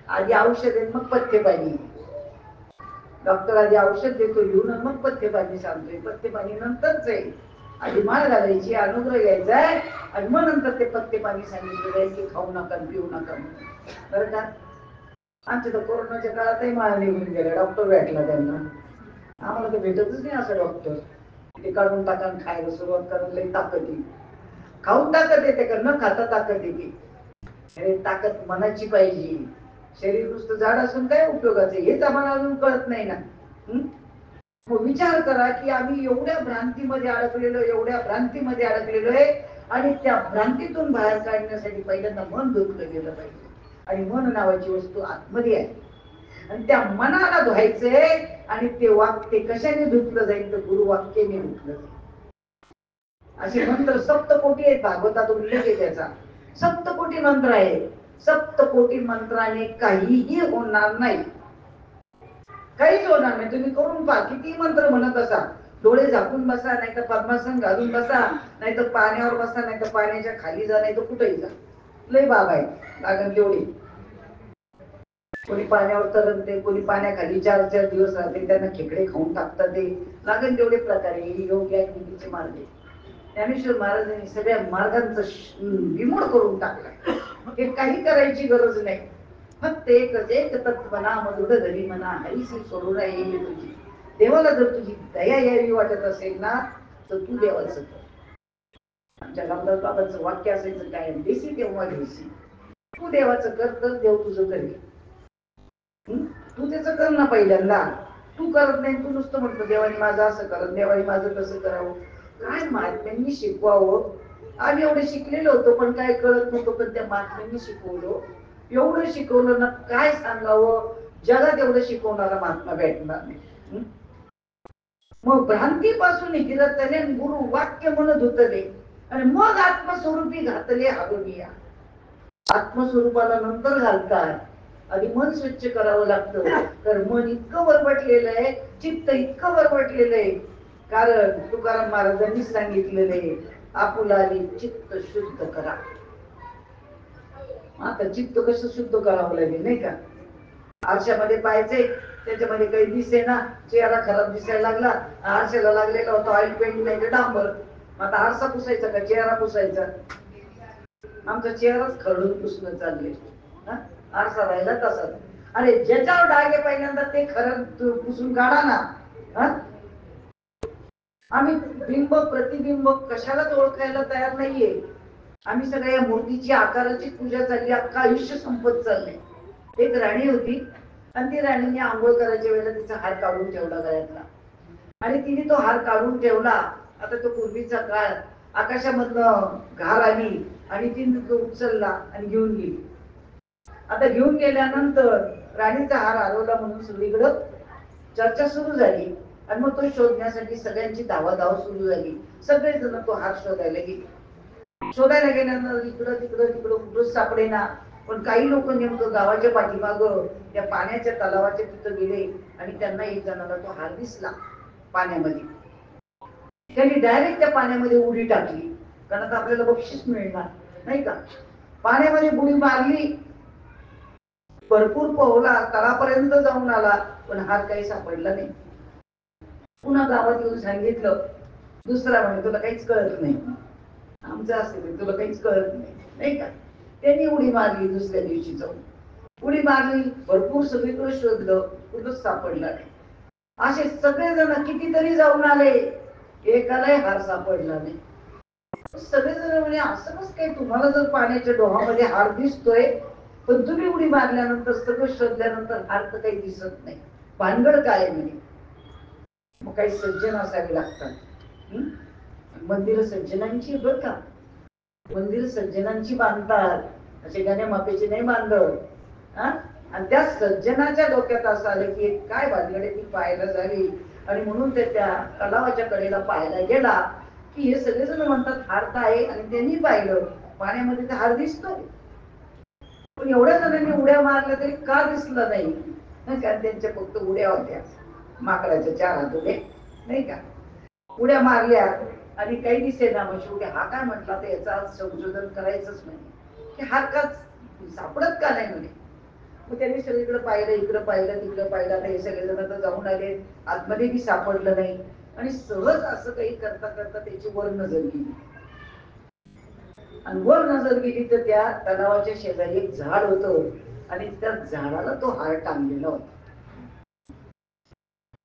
Speaker 1: आधी औषध आहे, मग पथ्य पाणी. डॉक्टर आधी औषध देतो लिहून, मग पथ्य पाणी सांगतोय. पथ्य पाणी नंतरच आहे. आधी माळ घालायची, अनुग्रह घ्यायचाय, आणि मग नंतर ते पथ्य पाणी सांगितलेलं आहे की खाऊ नका, पिऊ नका म्हणून. बरं का? आमच्या तर कोरोनाच्या काळातही माळ निघून गेला, डॉक्टर भेटला त्यांना. आम्हाला तर भेटतच नाही असं डॉक्टर. ते काढून टाका, खायला सुरुवात करायला लई ताकद येईल. खाऊन ताकद येते का? न खाता ताकद येते. अरे ताकद मनाची पाहिजे. शरीर नुसतं झाड असून काय उपयोगाचं, हेच आम्हाला अजून कळत नाही ना. विचार करा की आम्ही एवढ्या भ्रांतीमध्ये अडकलेलो, एवढ्या भ्रांतीमध्ये अडकलेलो आहे. आणि त्या भ्रांतीतून बाहेर काढण्यासाठी पहिल्यांदा मन धुतलं गेलं पाहिजे. आणि मन नावाची वस्तू आतमध्ये आहे, आणि त्या मनाला धुवायचंय. आणि ते वाक्य कशाने धुतलं जाईल? तर गुरुवाक्याने धुतलं जाईल. असे मंत्र सप्तकोटी आहेत, भागवतात उल्लेख आहे त्याचा. सप्तकोटी मंत्र आहे. सप्तकोटी मंत्राने काहीही होणार नाही, काहीच होणार नाही. तुम्ही करून पहा, किती मंत्र म्हणत असा, डोळे झाकून बसा, नाही तर पद्मासन घालून बसा, नाही तर पाण्यावर बसा, नाही तर पाण्याच्या खाली जा, नाही तर कुठेही जा. लय बाबा आहे, लागन तेवढी. कोणी पाण्यावर तरंगते, कोणी पाण्याखाली 4-4 दिवस राहते, त्यांना खेकडे खाऊन टाकतात. ते लागन तेवढे प्रकारे योग्य ज्ञानीचे मार्ग. ज्ञानेश्वर महाराजांनी सगळ्या मार्गांचा विमोड करून टाकला. हे काही करायची गरज नाही. फक्त एकच एक तत्व नाम दृढ धरी म्हणा, हरीशी सोडून येईल तुझी. देवाला जर तुझी दया यावी वाटत असेल ना, तर तू देवाचं कर. आमच्या रामदास बाबांचं वाक्य असायचं, काय देशी तेव्हा घेशी. तू देवाचं कर, तर देव तुझं करेल. तू त्याचं कर ना पहिल्यांदा. तू करत नाही, तू नुसतं म्हणतो देवाने माझं असं करत, देवाने माझं तसं करावं. काय महात्म्यांनी शिकवावं. आम्ही एवढे शिकलेलो होतो, पण काय कळत नव्हतं. पण त्या महात्म्यांनी शिकवलं, एवढं शिकवलं ना, काय सांगावं. जगात एवढं शिकवणारा महात्मा भेटणार नाही. मग भ्रांतीपासून हिरतले, गुरु वाक्य म्हणत धुतले, आणि मग आत्मस्वरूपी घातले हागुनिया. आत्मस्वरूपाला नंतर घालतात, आधी मन स्वच्छ करावं लागतं. तर मन इतकं वरवटलेलं आहे, चित्त इतकं वरवटलेलं आहे. कारण तुकाराम महाराजांनी सांगितलेलं आहे, आपुलाली चित्त शुद्ध करा. आता चित्त कसं शुद्ध करावं लागेल नाही का. आरशामध्ये पाहायचे, त्याच्यामध्ये काही दिसेना, चेहरा खराब दिसायला लागला, आरशाला लागलेला होता ऑइल पेंट नाही तर डांबर. आता आरसा पुसायचा का चेहरा पुसायचा? आमचा चेहराच खरडून पुसणं चालले. आरसा राहिला तसाच. अरे ज्याच्यावर डाग आहे पहिल्यांदा ते खरं पुसून काढा ना. आम्ही बिंब प्रतिबिंब कशालाच ओळखायला तयार नाहीये. आम्ही सगळ्या मूर्तीची आकाराची पूजा चालली, अख्खं आयुष्य संपत चाललंय. एक राणी होती आणि ती राणीने आंघोळ करायच्या वेळेला तिचा हार काढून ठेवला गळ्यातला, आणि तिने तो हार काढून ठेवला. आता तो पूर्वीचा काळ, आकाशामधनं घार आली आणि तिने तो उचलला आणि घेऊन गेली. आता घेऊन गेल्यानंतर राणीचा हार हरवला म्हणून सगळीकडं चर्चा सुरू झाली, आणि मग तो शोधण्यासाठी सगळ्यांची धावाधाव सुरू झाली. सगळेजण तो हार शोधायला गेले. शोधायला गेल्यानंतर इकडं तिकडं तिकडं कुठंच सापडेना. पण काही लोक नेमकं गावाच्या पाठीमागं त्या पाण्याच्या तलावाच्या तिथं गेले, आणि त्यांना एक जणाला तो हार दिसला पाण्यामध्ये. त्यांनी डायरेक्ट त्या पाण्यामध्ये उडी टाकली, कारण आता आपल्याला बक्षीस मिळणार नाही का. पाण्यामध्ये बुडी मारली, भरपूर पोहला, तळापर्यंत जाऊन आला, पण हार काही सापडला नाही. पुन्हा गावात येऊन सांगितलं. दुसरा म्हणे तुला काहीच कळत नाही, आमचं असेल तुला काहीच कळत नाही, नाही का. त्यांनी उडी मारली, दुसऱ्या दिवशी जाऊन उडी मारली, भरपूर सगळीकडे शोधलं, कुठंच सापडला नाही. असे सगळेजण कितीतरी जाऊन आले, एकालाही हार सापडला नाही. सगळेजण म्हणजे असं कसं काय, तुम्हाला जर पाण्याच्या डोहामध्ये हार दिसतोय, पण तुम्ही उडी मारल्यानंतर सगळं शोधल्यानंतर हार तर काही दिसत नाही, भानगड काय म्हणे. मग काही सज्जन असावे लागतात. मंदिर सज्जनांची बरं का, मंदिर सज्जनांची बांधतात, असे गाण्या मापेचे नाही बांधत. आणि त्या सज्जनाच्या डोक्यात असं आलं की काय भानगड ती पाहायला झाली, आणि म्हणून त्या तलावाच्या कडेला पाहायला गेला की हे सगळेजण म्हणतात हार तर आहे, आणि त्यांनी पाहिलं पाण्यामध्ये तर हार दिसतोय, पण एवढ्या जणांनी उड्या मारल्या तरी का दिसलं नाही, कारण त्यांच्या फक्त उड्या होत्या, माकडाच्या 4 हात उड्या नाही का. उड्या मारल्या आणि काही दिसेना. मग शेवटी हा काय म्हटला, तर याचा संशोधन करायचंच नाही की हार का सापडत का नाही म्हणे. मग त्यांनी सगळीकडे पाहिलं, इकडं पाहिलं, तिकडं पाहिलं. आता हे सगळेजण तर जाऊन आले, आतमध्ये बी सापडलं नाही, आणि सहज असं काही करता करता त्याची वर नजर गेली, आणि वर नजर गेली तर त्या तलावाच्या शेजारी एक झाड होतं, आणि त्या झाडाला तो हार टांगलेला होता.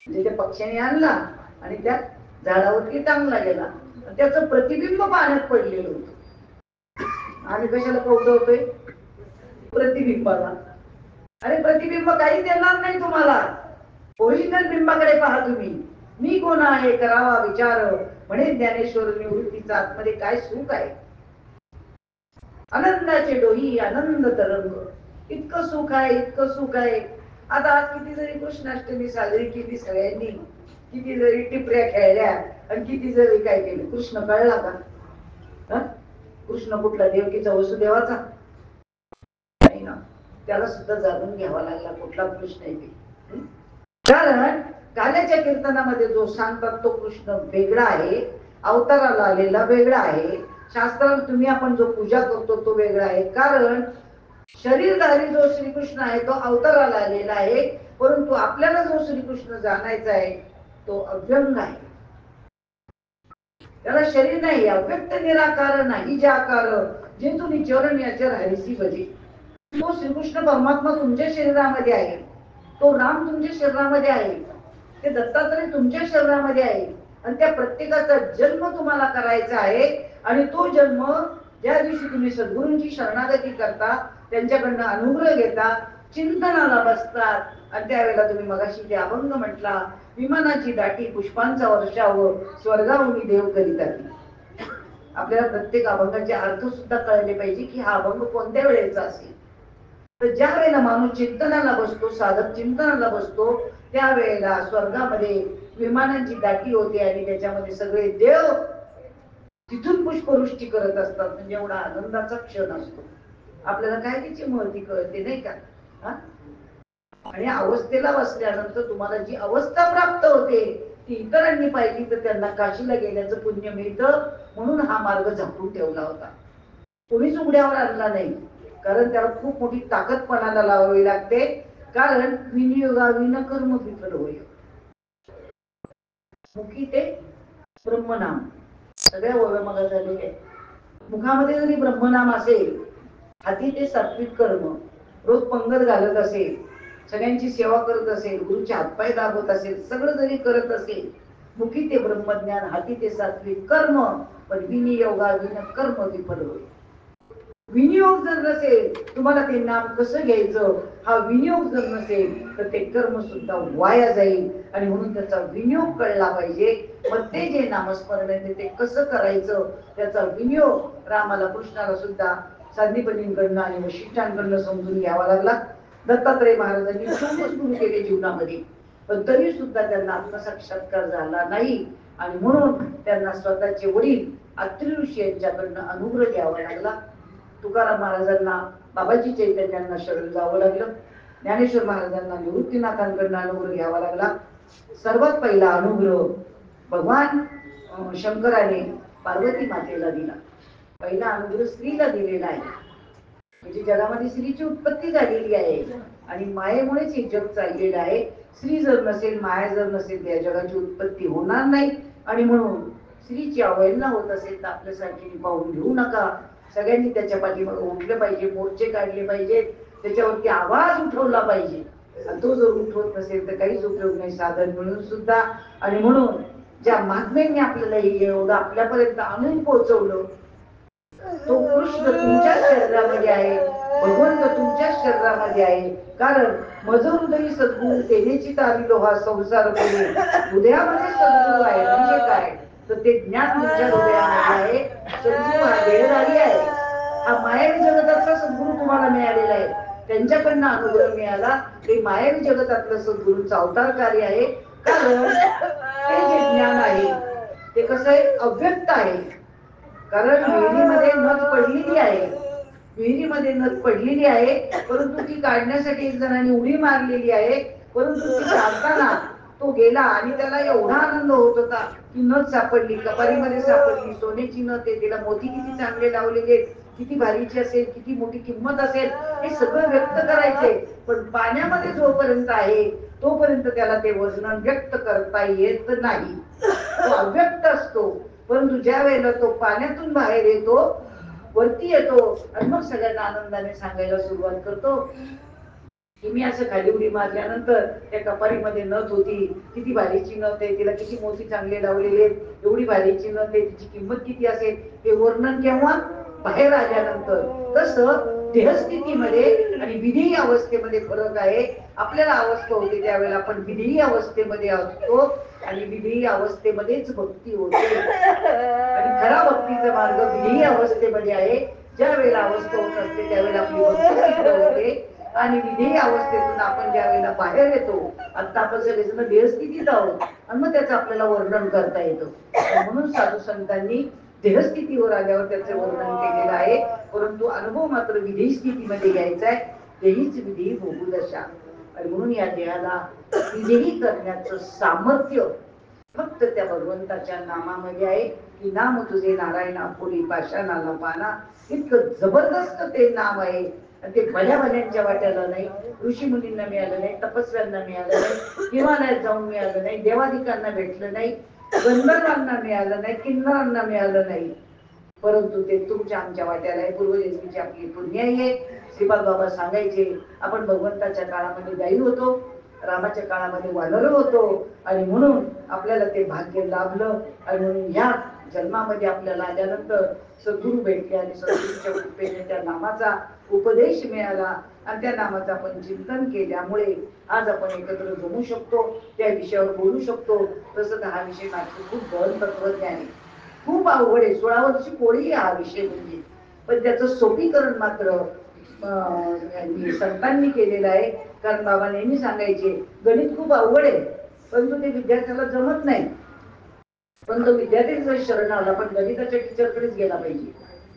Speaker 1: म्हणजे त्या पक्ष्याने आणला आणि त्या झाडावरती टांगला गेला, त्याचं प्रतिबिंब पाण्यात पडलेलं होतं. आम्ही कशाला कौतवतोय? प्रतिबिंबाला. अरे प्रतिबिंब काही देणार नाही तुम्हाला, ओरिजिनल बिंबाकडे पहा तुम्ही. मी कोण आहे करावा विचार, म्हणे ज्ञानेश्वर निवृत्तीचा आतमध्ये काय सुख आहे. आनंदाचे डोही आनंद तरंग, इतकं सुख आहे, इतकं सुख आहे. आता आज किती जरी कृष्णाष्टमी साजरी केली सगळ्यांनी, किती जरी टिपऱ्या खेळल्या, आणि किती जरी काय केलं, कृष्ण कळला का? कृष्ण कुठला, देवकीचा वसुदेवाचा नाही ना. त्याला सुद्धा जाणून घ्यावा लागला कुठला कृष्ण आहे ते. कारण काल्याच्या कीर्तनामध्ये जो सांगतात तो कृष्ण वेगळा आहे, अवताराला आलेला वेगळा आहे. शास्त्रात तुम्ही आपण जो पूजा करतो तो वेगळा आहे. कारण शरीरधारी जो श्रीकृष्ण आहे तो अवताराला आलेला आहे, परंतु आपल्याला जो श्रीकृष्ण जाणायचा आहे तो अव्यंग आहे. त्याला शरीर नाही, अव्यक्त निराकार नाही जाकार, जे तुम्ही चरण याचर हरिसी भजे. तो श्रीकृष्ण परमात्मा तुमच्या शरीरामध्ये आहे, तो राम तुमच्या शरीरामध्ये आहे, ते दत्तात्रय तुमच्या शरीरामध्ये आहे, आणि त्या प्रत्येकाचा जन्म तुम्हाला करायचा आहे. आणि तो जन्म ज्या दिवशी तुम्ही सद्गुरूंची शरणागती करता, त्यांच्याकडनं अनुग्रह घेता, चिंतनाला बसतात, आणि त्यावेळेला तुम्ही मगाशी ते अभंग म्हटला, विमानाची दाटी पुष्पांचा वर्षाव स्वर्गाहुनी देव करीतात. आपल्याला प्रत्येक अभंगाचे अर्थ सुद्धा कळले पाहिजे की हा अभंग कोणत्या वेळेचा असेल. तर ज्या वेळेला माणूस चिंतनाला बसतो, साधक चिंतनाला बसतो, त्यावेळेला स्वर्गामध्ये विमानांची दाटी होते, आणि त्याच्यामध्ये सगळे देव तिथून पुष्पवृष्टी करत असतात. म्हणजे एवढा आनंदाचा क्षण असतो. आपल्याला काय त्याची महती कळते नाही का. आणि अवस्थेला बसल्यानंतर तुम्हाला जी अवस्था प्राप्त होते ती इतरांनी पाहिली तर त्यांना काशीला गेल्याचं पुण्य मिळतं, म्हणून हा मार्ग झाकून ठेवला होता, कोणीच उघड्यावर आणला नाही. कारण त्याला खूप मोठी ताकदपणाला लावावी लागते. कारण विनियोगाविन कर्म विफल होय. मुखी ते ब्रह्मनाम सगळ्या ओळख झालेले आहे. मुखामध्ये जरी ब्रह्मनाम असेल, हाती ते सात्विक कर्म, रोज पंगत घालत असेल, सगळ्यांची सेवा करत असेल, गुरुचे हातपाय दाबत असेल, सगळं जरी करत असेल, मुखी ते ब्रह्मज्ञान, हाती ते सात्विक कर्म, पण विनियोगाविन कर्म विफल होय. विनियोग जर नसेल, तुम्हाला ते नाम कसं घ्यायचं हा विनियोग जर नसेल तर ते कर्म सुद्धा वाया जाईल. आणि म्हणून त्याचा विनियोग कळला पाहिजे. मग ते जे नामस्मरण आहे ते कसं करायचं, त्याचा विनियोग रामाला कृष्णाला सुद्धा सांदीपनींकडनं आणि वशिष्ठांकडनं समजून घ्यावा लागला. दत्तात्रय महाराजांनी खूप सुरू केले जीवनामध्ये, पण तरी सुद्धा त्यांना आत्मसाक्षात्कार झाला नाही. आणि म्हणून त्यांना स्वतःचे वडील अत्रि ऋषी यांच्याकडनं अनुग्रह घ्यावा लागला. तुकाराम महाराजांना बाबाजी चैतन्यांना शरण जावं लागलं. ज्ञानेश्वर महाराजांना निवृत्तीनाथांकडनं अनुग्रह घ्यावा लागला. सर्वात पहिला अनुग्रह भगवान शंकराने पार्वती मातेला दिला. पहिला अनुग्रह स्त्रीला दिलेला आहे. म्हणजे जगामध्ये स्त्रीची उत्पत्ती झालेली आहे आणि मायेमुळेच हे जग चाललेलं आहे. स्त्री जर नसेल, माया जर नसेल, त्या जगाची उत्पत्ती होणार नाही. आणि म्हणून स्त्रीची अवहेलना होत असेल तर आपल्यासारखी पाहून घेऊ नका. सगळ्यांनी त्याच्या पाठीमागे उठलं पाहिजे, मोर्चे काढले पाहिजे, त्याच्यावरती आवाज उठवला पाहिजे. आणि तो जर उठवत नसेल तर काहीच उपयोग नाही साधन म्हणून सुद्धा. आणि म्हणून ज्या महात्म्यांनी आपल्याला हे एवढं आपल्यापर्यंत आणून पोहोचवलं, तो कृष्ण तुमच्याच शरीरामध्ये आहे, भगवंत तुमच्याच शरीरामध्ये आहे. कारण मज हृदयी सद्गुरु देण्याची तारिलो हा संसार बोले. हृदयामध्ये सद्गुरु आहे म्हणजे काय, तर ते ज्ञान तुमच्या हृदयामध्ये आहे. सद्गुरु हा देहधारी आहे. हा मायावी जगतातला सद्गुरु तुम्हाला मिळालेला आहे. त्यांच्याकडनं अनुग्रह मिळाला. ते मायावी जगतातलं सद्गुरूंचं अवतार कार्य आहे. कारण ते जे ज्ञान आहे ते कसं आहे, अव्यक्त आहे. कारण विहिरीमध्ये नथ पडलेली आहे, विहिरीमध्ये नथ पडलेली आहे, परंतु ती काढण्यासाठी एक जणांनी उडी मारलेली आहे. परंतु ती काढताना तो गेला आणि त्याला एवढा आनंद होत होता की नथ सापडली, कपारीमध्ये सापडली, सोन्याची नथ आहे, तिला मोती किती चांगले लावलेले, किती भारीची असेल, किती मोठी किंमत असेल, हे सगळं व्यक्त करायचे. पण पाण्यामध्ये जोपर्यंत आहे तोपर्यंत त्याला ते वर्णन व्यक्त करता येत नाही, तो अव्यक्त असतो. परंतु ज्या वेळेला तो पाण्यातून बाहेर येतो, वरती येतो, आणि मग सगळ्यांना आनंदाने सांगायला सुरुवात करतो की मी असं खाली उडी मारल्यानंतर त्या कपारीमध्ये नथ होती, किती भारीची नथ आहे, तिला किती मोती चांगले लावलेले, एवढी भारीची नथ आहे, तिची किंमत किती असेल, हे वर्णन केव्हा, बाहेर आल्यानंतर. तसं देहस्थितीमध्ये आणि विधेयी अवस्थेमध्ये फरक आहे. आपल्याला अवस्था होते त्यावेळेला आपण विधेयी अवस्थेमध्ये असतो आणि विधेयी अवस्थेमध्येच भक्ती होते. आणि खरा भक्तीचा मार्ग विधेयी अवस्थेमध्ये आहे. ज्या वेळेला अवस्था होत असते त्यावेळेला आपली भक्ती सिद्ध होते. आणि विधेयी अवस्थेतून आपण ज्या वेळेला बाहेर येतो, आता आपण सगळेजण देहस्थितीत आहोत, आणि मग त्याचं आपल्याला वर्णन करता येतं. म्हणून साधू संतांनी देहस्थितीवर आल्यावर त्याचे वर्णन केलेलं आहे. परंतु अनुभव मात्र विधेयी स्थितीमध्ये घ्यायचा आहे. देहीच विधेयी भोगू दशा. आणि म्हणून या देहाला विधेयी करण्याचं सामर्थ्य फक्त त्या भगवंताच्या नामामध्ये आहे. की नाम तुझे नारायणा पुरी पाषाणाला पाना, इतकं जबरदस्त ते नाम आहे. आणि ते भल्या भल्यांच्या वाट्याला नाही, ऋषी मुनींना मिळालं नाही, तपस्व्यांना मिळालं नाही, हिमालयात जाऊन मिळालं नाही, देवादिकांना भेटलं नाही, गंधर्वांना मिळालं नाही, किन्नरांना मिळालं नाही. परंतु ते तुमच्या आमच्या वाट्याला आहे. पूर्वजन्मीची आपली पुण्याई आहे. श्रीपाद बाबा सांगायचे, आपण भगवंताच्या काळामध्ये गायी होतो, रामाच्या काळामध्ये वानर होतो, आणि म्हणून आपल्याला ते भाग्य लाभलं. आणि म्हणून या जन्मामध्ये आपल्याला आल्यानंतर सद्गुरू भेटले आणि सद्गुरूच्या कृपेने त्या नामाचा उपदेश मिळाला आणि त्या नामाचं आपण चिंतन केल्यामुळे आज आपण एकत्र जमू शकतो, त्या विषयावर बोलू शकतो. तसं तर हा विषय माझं खूप गहन तत्वज्ञान आहे, खूप अवघड आहे. 16 वर्षी कोळी हा विषय म्हणजे, पण त्याचं सोपीकरण मात्र संतांनी केलेलं आहे. कारण बाबा नेहमी सांगायचे गणित खूप अवघड आहे, परंतु ते विद्यार्थ्याला जमत नाही. पण तो विद्यार्थी जर शरण आला, पण गणिताच्या टीचरकडेच गेला पाहिजे,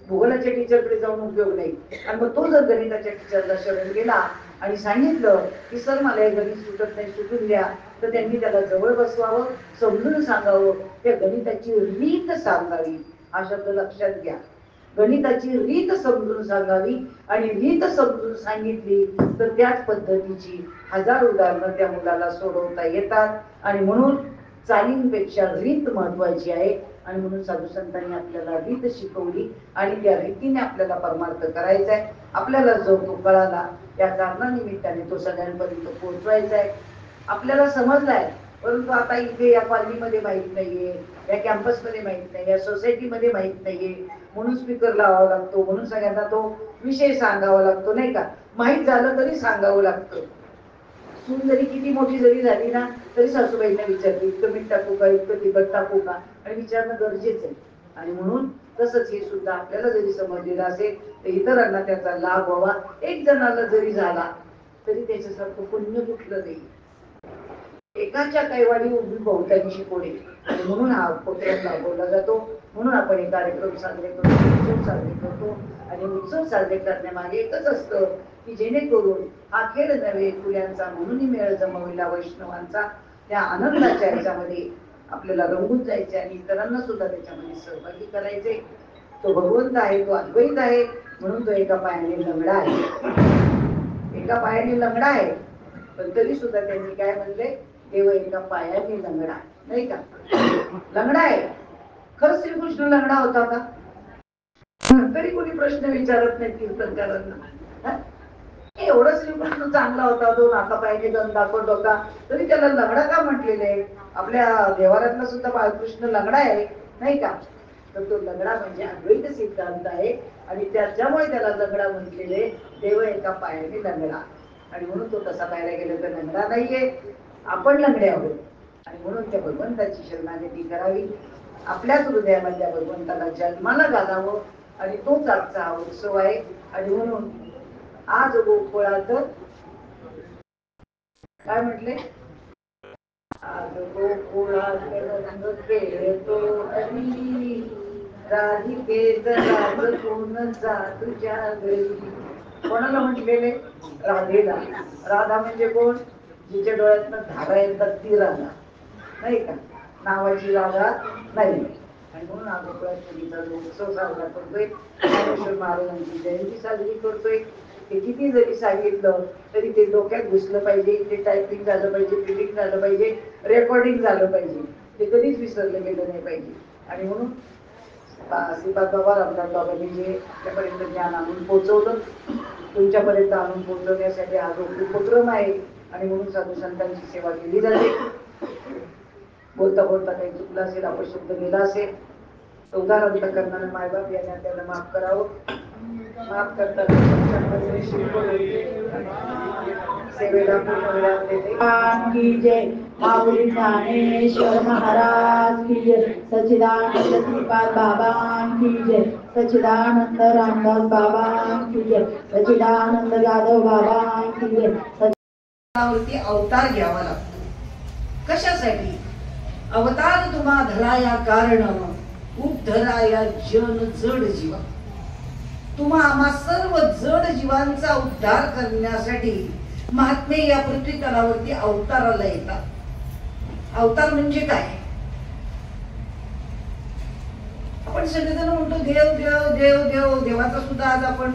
Speaker 1: भूगोलाच्या टीचरकडे जाऊन उपयोग नाही. आणि मग तो जर गणिताच्या टीचरला शरण गेला आणि सांगितलं की सर मला हे गणित सुटत नाही, सुटून द्या, तर त्यांनी त्याला जवळ बसवावं, समजून सांगावं, त्या गणिताची रीत सांगावी. हा शब्द लक्षात घ्या. गणिताची रीत समजून सांगावी आणि रीत समजून सांगितली तर त्याच पद्धतीची 1000 उदाहरणं त्या मुलाला सोडवता येतात. आणि म्हणून चालींपेक्षा रीत महत्वाची आहे. आणि म्हणून साधू संतांनी आपल्याला रीत शिकवली आणि त्या रीतीने आपल्याला परमार्थ करायचा आहे. आपल्याला जो तो कळाला त्या कारणानिमित्ताने तो सगळ्यांपर्यंत पोहोचवायचा आहे. आपल्याला समजलाय, परंतु आता इथे या कॉलनीमध्ये माहीत नाहीये, या कॅम्पसमध्ये माहीत नाही, या सोसायटीमध्ये माहीत नाहीये, म्हणून स्पीकर लावावा लागतो, म्हणून सगळ्यांना तो विषय सांगावा लागतो, नाही का? माहीत झालं तरी सांगावं लागतं. सून जरी किती मोठी जरी झाली ना तरी सासूबाईंना विचारते, इतकं मीठ टाकू का, इतकं तिखट टाकू का, आणि विचारणं गरजेचं आहे. आणि म्हणून तसंच हे सुद्धा आपल्याला जरी समजलेलं असेल तर इतरांना त्याचा लाभ व्हावा. एक जणाला जरी झाला तरी त्याच्यासारखं पुण्य कुठलं नाही. एकाच्या कैवाडी उभी बहुतांची कोणी, आणि म्हणून हा उपक्रम राबवला जातो. म्हणून आपण हे कार्यक्रम साजरे करतो, उत्सव साजरे करतो. आणि उत्सव साजरे करण्यामागे एकच असतं की जेणेकरून हा खेळ नव्हे फुल्यांचा म्हणून मेळ जमविला वैष्णवांचा, त्या आनंदाच्या ह्याच्यामध्ये आपल्याला रंगून जायचे आणि इतरांना सुद्धा त्याच्यामध्ये सहभागी करायचे. तो भगवंत आहे, तो अद्वैत आहे, म्हणून तो एका पायाने लंगडा आहे. एका पायाने लंगडा आहे, पण तरी सुद्धा त्यांनी काय म्हणले, देव एका पायाने लंगडा, नाही का? लंगडा आहे. खरंच श्रीकृष्ण लंगडा होता का? तरी कोणी प्रश्न विचारत नाही कीर्तनकारांना. एवढं श्रीकृष्ण चांगला होता, तो नाका पायाने दम दाखवत होता, तरी त्याला लंगडा का म्हटलेले? आपल्या देवाऱ्यातला सुद्धा बाळकृष्ण लंगडा आहे, नाही का? तर तो लंगडा म्हणजे अद्वैत सिद्धांत आहे. आणि त्याच्यामुळे त्याला लंगडा म्हटलेले, देव एका पायाने लंगडा. आणि म्हणून तो तसा पाहायला गेला तर लंगडा नाहीये, आपण लंगडे आहोत. आणि म्हणून त्या भगवंताची शरणागती करावी, आपल्याच हृदयामधल्या भगवंताला जन्माला घालावं. आणि तोच आजचा हा उत्सव आहे. आणि म्हणून आज गोकुळात काय म्हटले, आज गोकुळात रंग खेळतो हरी, राधिकेचा राज कोण जा तुझ्या घरी. कोणाला म्हटलेले? राधेला. राधा म्हणजे कोण? जिच्या डोळ्यातनं धारा येतात ती राधा, नाही का? नावाची राधा नाही. आणि म्हणून हा गोकुळात मुलीचा उत्सव साजरा करतोय. ज्ञानेश्वर महाराजांची जयंती साजरी करतोय. ते किती जरी सांगितलं तरी ते डोक्यात घुसलं पाहिजे, ते टायपिंग झालं पाहिजे, फिलिंग झालं पाहिजे, रेकॉर्डिंग झालं पाहिजे, ते कधीच विसरलं गेलं नाही पाहिजे. आणि म्हणून श्रीपाद बाबा रामदास बाबांनी जे आपल्यापर्यंत ज्ञान आणून पोहोचवलं, तुमच्यापर्यंत आणून पोहोचवण्यासाठी हा जो उपक्रम आहे. आणि म्हणून साधू संतांची सेवा केली जाते. बोलता बोलता काही चुकलं असेल, अपशब्द गेला असेल, उदाहरण करणारं मायबाप यांना त्याला माफ करावं. माफ करताना सेवेला की जय. माऊली ज्ञानेश्वर महाराज की जय. सच्चिदानंद श्रीपाद बाबा की जय. सच्चिदानंद रामदास बाबा की जय. सच्चिदानंद जाधव बाबा की जय. अवतार घ्यावा लागतो. कशासाठी? अवतार तुम्हा धराया कारण, उद्धराया जन जड जीवा. तुम्हा आम्हा सर्व जड जीवांचा उद्धार करण्यासाठी महात्मे या पृथ्वी तलावरती अवताराला येतात. अवतार म्हणजे काय? आपण सगळेजण म्हणतो देव देव देव देव. देवाचा सुद्धा आज आपण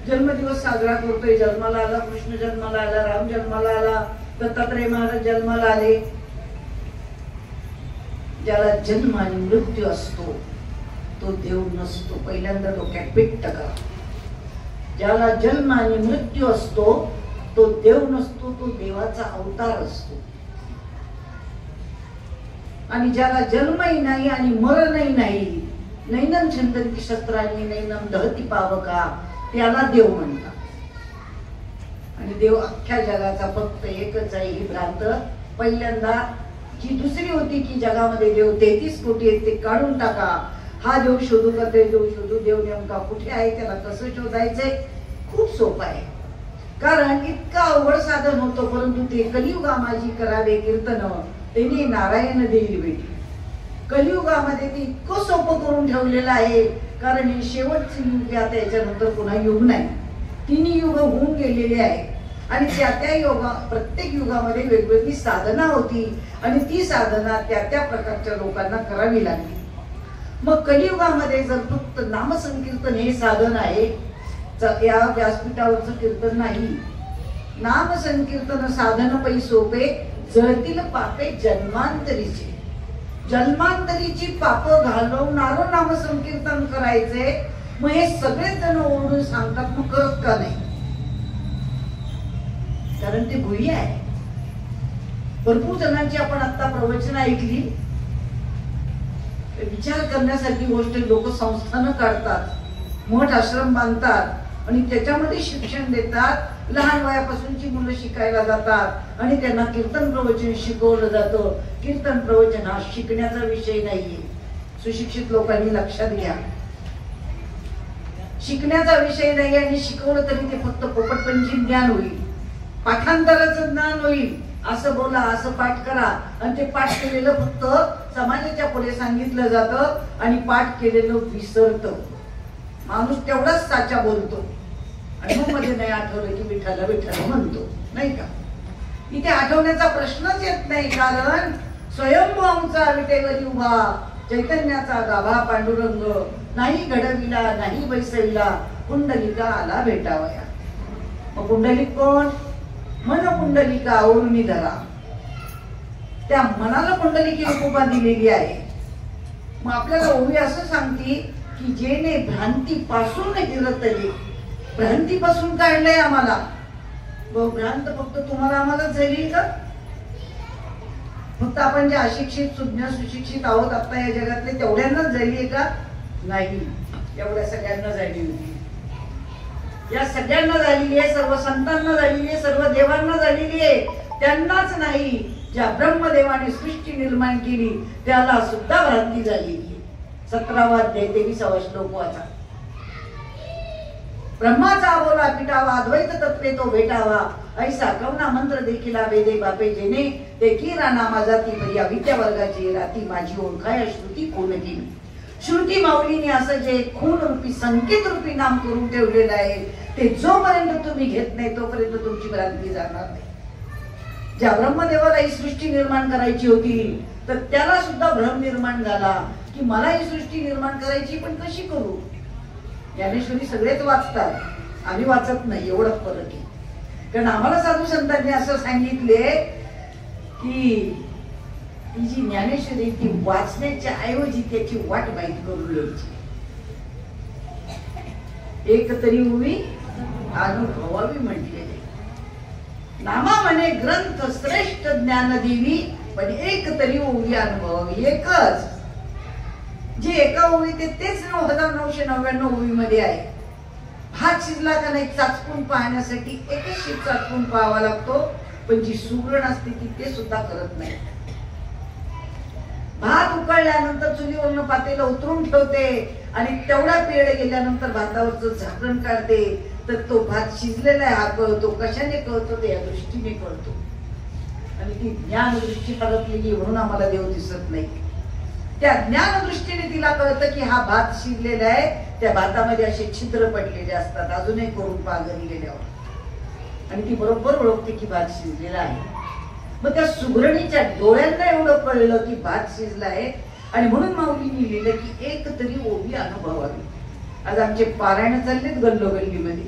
Speaker 1: जन्मदिवस साजरा करतोय. जन्माला आला कृष्ण, जन्माला आला राम, जन्माला आला दत्तात्रय महाराज, जन्माला आले. ज्याला जन्म आणि मृत्यू असतो तो देव नसतो. पहिल्यांदा डोक्यात पीठ टाका. ज्याला जन्म आणि मृत्यू असतो तो देव नसतो, तो देवाचा अवतार असतो. आणि ज्याला जन्मही नाही आणि मरणही नाही, नैनम छंदती शस्त्रांनी नैनम दहती पावका, त्याला देव म्हणतात. आणि देव अख्ख्या जगाचा फक्त एकच आहे ही भ्रांत पहिल्यांदा जी दुसरी होती की जगामध्ये देव 33 कोटी आहेत ते काढून टाका. हा देव शोधू का ते देव शोधू, देव नेमका कुठे आहे, त्याला कसं शोधायचंय? खूप सोपं आहे. कारण इतकं अवघड साधन होतं, परंतु ते कलियुगा माझी करावे कीर्तन, त्यांनी नारायण देईल भेटी. कलियुगामध्ये ते इतकं सोपं करून ठेवलेलं आहे, कारण हे शेवटचे युग आता याच्यानंतर पुन्हा युग नाही. तिन्ही युग होऊन गेलेले आहे. आणि त्या योगा प्रत्येक युगामध्ये वेगवेगळी साधना होती आणि ती साधना त्या प्रकारच्या लोकांना करावी लागली. मग कलियुगामध्ये जर फक्त नामसंकीर्तन हे साधन आहे, या व्यासपीठावरचं कीर्तन नाही, नामसंकीर्तन साधन पै सोपे, जळतील पापे जन्मांतरीचे. जन्मांतरीची पाप घालवणारं नामसंकीर्तन करायचंय. मग हे सगळेच जण ओरडून सांगतात, मग करत का नाही? कारण ते गुह्य आहे. भरपूर जणांची आपण आता प्रवचन ऐकली, विचार करण्यासारखी गोष्ट. लोक संस्थानं काढतात, मठ आश्रम बांधतात आणि त्याच्यामध्ये शिक्षण देतात. लहान वयापासूनची मुलं शिकायला जातात आणि त्यांना कीर्तन प्रवचन शिकवलं जातं. कीर्तन प्रवचन हा शिकण्याचा विषय नाहीये. सुशिक्षित लोकांनी लक्षात घ्या, शिकण्याचा विषय नाही. आणि शिकवलं तरी ते फक्त पोपटपंची ज्ञान होईल, पाठांतराचं ज्ञान होईल. असं बोला, असं पाठ करा, आणि ते पाठ केलेलं फक्त समाजाच्या पुढे सांगितलं जातं आणि पाठ केलेलं विसरतं. माणूस तेवढाच साचा बोलतो आणि मग मध्ये नाही आठवलं की विठाला विठाला म्हणतो, नाही का? इथे आठवण्याचा प्रश्नच येत नाही. कारण स्वयंभू आमचा विटेवरी उभा, चैतन्याचा गाभा पांडुरंग, नाही घडविला नाही बैसविला, पुंडलिका आला भेटावया. मग पुंडलिक कोण? मन पुंडलिका आवरुनी धरा. त्या मनाला पुंडलिकी उपमा दिलेली आहे. मग आपल्याला ओवी असं सांगते की जेने भ्रांतीपासून हिरतले, भ्रांतीपासून काढलंय आम्हाला. भ्रांत फक्त तुम्हाला आम्हाला झाली का? फक्त आपण जे अशिक्षित सुज्ञ सुशिक्षित आहोत आता या जगातले तेवढ्यांनाच झालीये का? नाही, एवढ्या सगळ्यांना झाली होती. या सगळ्यांना झालेली आहे, सर्व संतांना झालेली आहे, सर्व देवांना झालेली आहे. त्यांनाच नाही, ज्या ब्रह्मदेवाने सृष्टी निर्माण केली त्याला सुद्धा भ्रांती झालेली आहे. 17वा अध्याय 23वा श्लोक वाचा. ब्रह्माचा बोला पिटावा, अद्वैत तत्वे तो भेटावा, ऐसा कवना मंत्र देखील वेदे बापे जेने, ते किरा नामा जाती या विद्या वर्गाची राती, माझी ओळखाय श्रुती कोण केली. श्रुती माऊलीने असं जे खून रूपी संकेत रूपी नाम करून ठेवलेलं आहे, ते जोपर्यंत तुम्ही घेत नाही तोपर्यंत तुमची भ्रांती जाणार नाही. ज्या ब्रह्मदेवाला ही सृष्टी निर्माण करायची होती तर त्याला सुद्धा भ्रम निर्माण झाला की मला ही सृष्टी निर्माण करायची, पण कशी करू? ज्ञानेश्वरी सगळेच वाचतात, आम्ही वाचत नाही, एवढं फरक आहे. कारण आम्हाला साधू संतांनी असं सांगितले की ती जी ज्ञानेश्वरी ती वाचण्याच्या ऐवजी त्याची वाट माहीत करून घ्यायची. एक तरी उभी अनुभवावी म्हटलेले. नामा म्हणे ग्रंथ श्रेष्ठ ज्ञान देवी, पण एक तरी ओवी अनुभवावी. एकच जे एका ओवी तेच 9999 ओवी मध्ये आहे. भात शिजला का नाही चाचपून पाहण्यासाठी एकच शीत चाचपून पाहावा लागतो, पण जी सुगरण असते ती ते सुद्धा करत नाही. भात उकळल्यानंतर चुलीवरनं पातेलं उतरून ठेवते आणि तेवढा पेळ गेल्यानंतर भातावरचं झाकण काढते, तर तो भात शिजलेला आहे हा कळतो. कशाने कळतो? ते या दृष्टीने कळतो. आणि ती ज्ञान दृष्टी हरपलेली म्हणून आम्हाला देव दिसत नाही. त्या ज्ञान दृष्टीने तिला कळतं की हा भात शिजलेला आहे. त्या भातामध्ये असे छिद्र पडलेले असतात, अजूनही करून पागरी गेल्यावर, आणि ती बरोबर ओळखते की भात शिजलेला आहे. मग त्या सुगरणीच्या डोळ्यांना एवढं कळलं की भात शिजला आहे, आणि म्हणून माऊलींनी लिहिलं की एक तरी ओवी अनुभवावी. आज आमचे पारायण चाललेत गल्लोगल्लीमध्ये,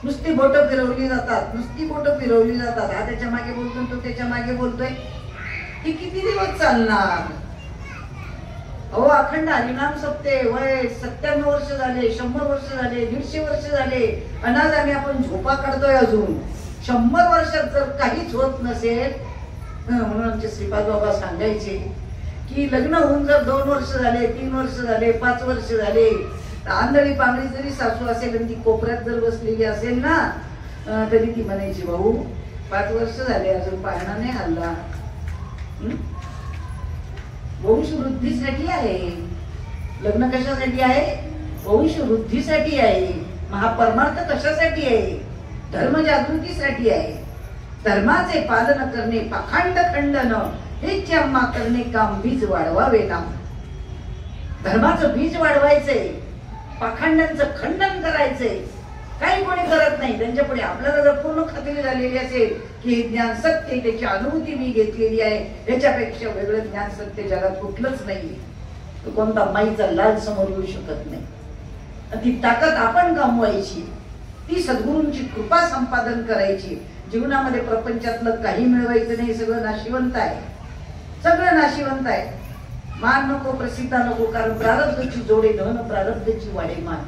Speaker 1: नुसती बोटं फिरवली जातात, नुसती बोटं फिरवली जातात. हा त्याच्या मागे बोलतोय, तो त्याच्या मागे बोलतोय. ही किती दिवस चालणार? अहो, अखंड हरिनाम सप्ते वय 97 वर्ष झाले, 100 वर्ष झाले, 150 वर्ष झाले, अनाज आम्ही आपण झोपा काढतोय अजून. 100 वर्षात जर काहीच होत नसेल, म्हणून आमचे श्रीपाद बाबा सांगायचे की लग्न होऊन जर 2 वर्ष झाले, 3 वर्ष झाले, 5 वर्ष झाले, आंधळी पांगळी जरी सासू असेल आणि ती कोपऱ्यात जर बसलेली असेल ना, तरी ती म्हणायची, भाऊ 5 वर्ष झाले अजून पाळणा नाही हल्ला. वंश वृद्धीसाठी आहे. लग्न कशासाठी आहे? वंश वृद्धीसाठी आहे. महापरमार्थ कशासाठी आहे? धर्म जागृतीसाठी आहे. धर्माचे पालन करणे, पाखंड खंडन हे चम्मा करणे, काम बीज वाढवावे नाम. धर्माचं बीज वाढवायचंय, पाखंडांचं खंडन करायचंय. काही कोणी करत नाही. त्यांच्या पुढे आपल्याला जर पूर्ण खात्री झालेली असेल की हे ज्ञान सत्य, त्याची अनुभूती मी घेतलेली आहे, याच्यापेक्षा वेगळं ज्ञान सत्य जगात कुठलंच नाही. तो कोणता माईचा लाज समोर येऊ शकत नाही. ती ताकद आपण कमवायची, ती सद्गुरूंची कृपा संपादन करायची. जीवनामध्ये प्रपंचातलं काही मिळवायचं नाही, सगळं नाशिवंत आहे, सगळं नाशिवंत आहे. मान नको, प्रसिद्धा नको, कारण प्रारब्धची जोडे धन, प्रारब्धची वाढे मान.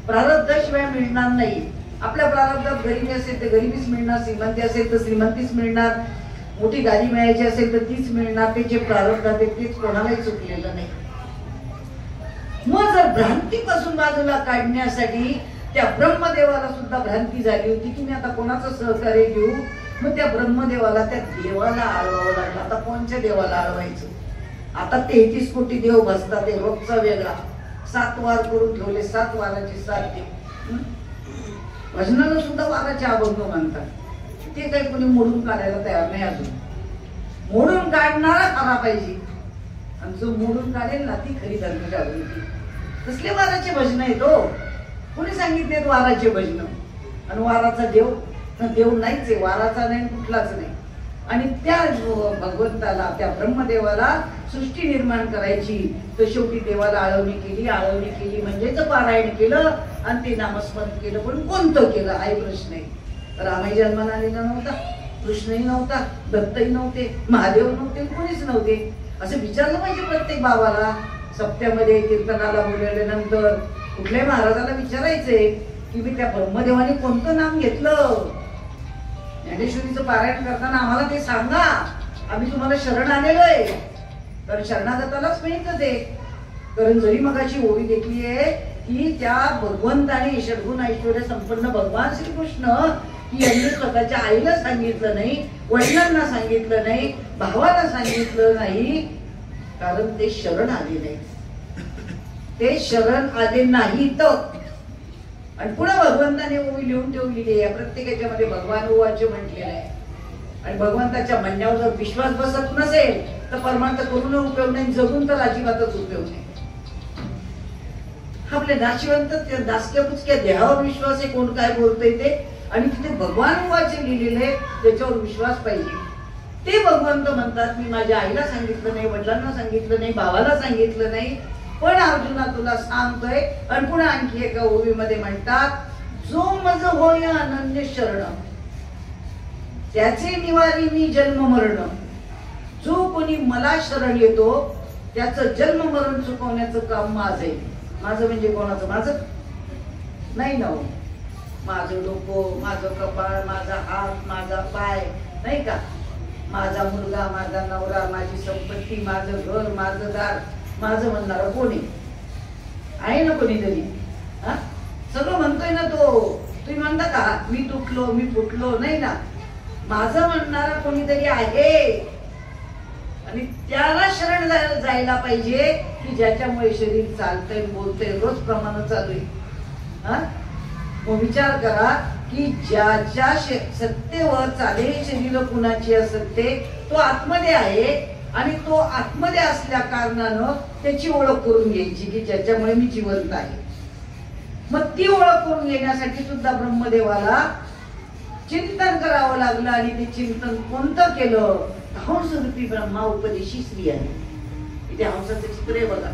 Speaker 1: प्रारब्धाशिवाय मिळणार नाही. आपल्या प्रारब्धात गरीबी असेल तर गरीबीच मिळणार, श्रीमंती असेल तर श्रीमंतीच मिळणार, मोठी गाडी मिळायची असेल तर तीच मिळणार. ते जे प्रारब्धात आहे तेच कोणालाही चुकलेलं नाही. मग जर भ्रांतीपासून बाजूला काढण्यासाठी त्या ब्रह्मदेवाला सुद्धा भ्रांती झाली होती की मी आता कोणाचं सहकार्य घेऊ. मग त्या ब्रह्मदेवाला त्या देवाला आळवावं लागलं. आता कोणत्या देवाला आळवायचं? आता 33 कोटी देव बसतात, ते रोजचा वेगळा 7 वार करून ठेवले, 7 वाराचे 7 देव. भजनाला सुद्धा वाराचे अभंग म्हणतात. ते काही कोणी मोडून काढायला तयार नाही. अजून मोडून काढणारा खरा पाहिजे, आणि जो मोडून काढेल ना ती खरी धर्म जागृती. कसले वाराचे भजन आहेत हो? कोणी सांगितले वाराचे भजन? आणि वाराचा देव देव नाहीच आहे, वाराचा नाही, कुठलाच नाही. आणि त्या भगवंताला, त्या ब्रह्मदेवाला सृष्टी निर्माण करायची, तर शेवटी देवाला आळवणी केली. आळवणी केली म्हणजेच पारायण केलं आणि ते नामस्मरण केलं. पण कोणतं केलं हा प्रश्न आहे. रामाई जन्माला आलेला नव्हता, कृष्णही नव्हता, दत्तही नव्हते, महादेव नव्हते, कोणीच नव्हते. असं विचारलं पाहिजे प्रत्येक बाबाला. सप्त्यामध्ये कीर्तनाला बोलवल्यानंतर कुठल्याही महाराजाला विचारायचंय की मी त्या ब्रह्मदेवाने कोणतं नाम घेतलं. ज्ञानेश्वरीचं पारायण करताना आम्हाला ते सांगा, आम्ही तुम्हाला शरण आलेलो आहे. तर शरणागतालाच मिळतं ते. कारण जरी मगाची ओवी घेतली आहे की त्या भगवंताने षड्गुण ऐश्वर्य संपन्न भगवान श्रीकृष्ण की यांनी स्वतःच्या आईला सांगितलं नाही, वडिलांना सांगितलं नाही, भावाला सांगितलं नाही, कारण ते शरण आले नाही. ते शरण आले नाहीत. आणि पुन्हा भगवंताने ओवी लिहून ठेवलेली आहे. प्रत्येकाच्या मध्ये भगवान उवाचे म्हटलेलं आहे. आणि भगवंताच्या म्हणण्यावर जर विश्वास बसत नसेल तर परमार्थ करून उपयोग नाही, जगून तर अजिबातच उपयोग नाही. आपले नाशिवंत दासक्या पुचक्या देहावर विश्वास आहे, कोण काय बोलतंय ते. आणि तिथे भगवान उवाचे लिहिलेले त्याच्यावर विश्वास पाहिजे. ते भगवंत म्हणतात मी माझ्या आईला सांगितलं नाही, वडिलांना सांगितलं नाही, भावाला सांगितलं नाही, पण अर्जुना तुला सांगतोय. आणि पुन्हा आणखी एका ओवीमध्ये म्हणतात जो मज होय अनन्य शरण त्याचे निवारी मी जन्म मरण. जो कोणी मला शरण येतो त्याचं जन्म मरण चुकवण्याचं काम माझं आहे. माझं म्हणजे कोणाचं? माझं नाही ना. माझं डोकं, माझं कपाळ, माझा हात, माझा पाय, नाही का, माझा मुलगा, माझा नवरा, माझी संपत्ती, माझं घर, माझं दार, माझं म्हणणारा कोणी आहे ना? कोणीतरी सगळं म्हणतोय ना तो. तुम्ही म्हणता का मी तुटलो, मी फुटलो? नाही ना. माझं म्हणणारा कोणीतरी आहे. आणि त्याला शरण जायला पाहिजे की ज्याच्यामुळे शरीर चालतंय, बोलतंय, रोज प्रमाण चालू आहे. मग विचार करा की ज्याच्या सत्तेवर चालेल शरीर कुणाची असते तो आतमध्ये आहे. आणि तो आतमध्ये असल्या कारणानं त्याची ओळख करून घ्यायची की ज्याच्यामुळे मी जिवंत आहे. मग ती ओळख करून घेण्यासाठी सुद्धा ब्रह्मदेवाला चिंतन करावं लागलं. आणि ते चिंतन कोणतं केलं? हंसरूपी ब्रह्मा उपदेशी श्री आहे. इथे हंसाचं चित्र आहे बघा.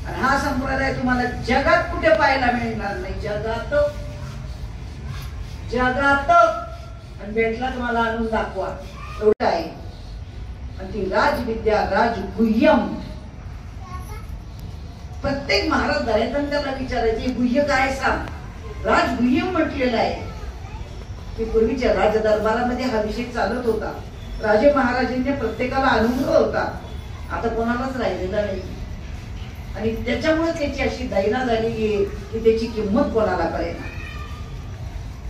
Speaker 1: आणि हा संप्रदाय तुम्हाला जगात कुठे पाहायला मिळणार नाही. जगात जगात आणि भेटला तुम्हाला आणून दाखवा एवढं आहे. आणि ती राजविद्या, राजगुह्यम. प्रत्येक महाराज दयातन त्याला विचारायचे गुह्य काय सांग. राजगुह्यम म्हटलेलं आहे. की पूर्वीच्या राजदरबारामध्ये हा विषय चालत होता. राजे महाराजांनी प्रत्येकाला अनुभव होता, आता कोणालाच राहिलेला नाही. आणि त्याच्यामुळे त्याची अशी दैना झालेली आहे की त्याची किंमत कोणाला कळेना.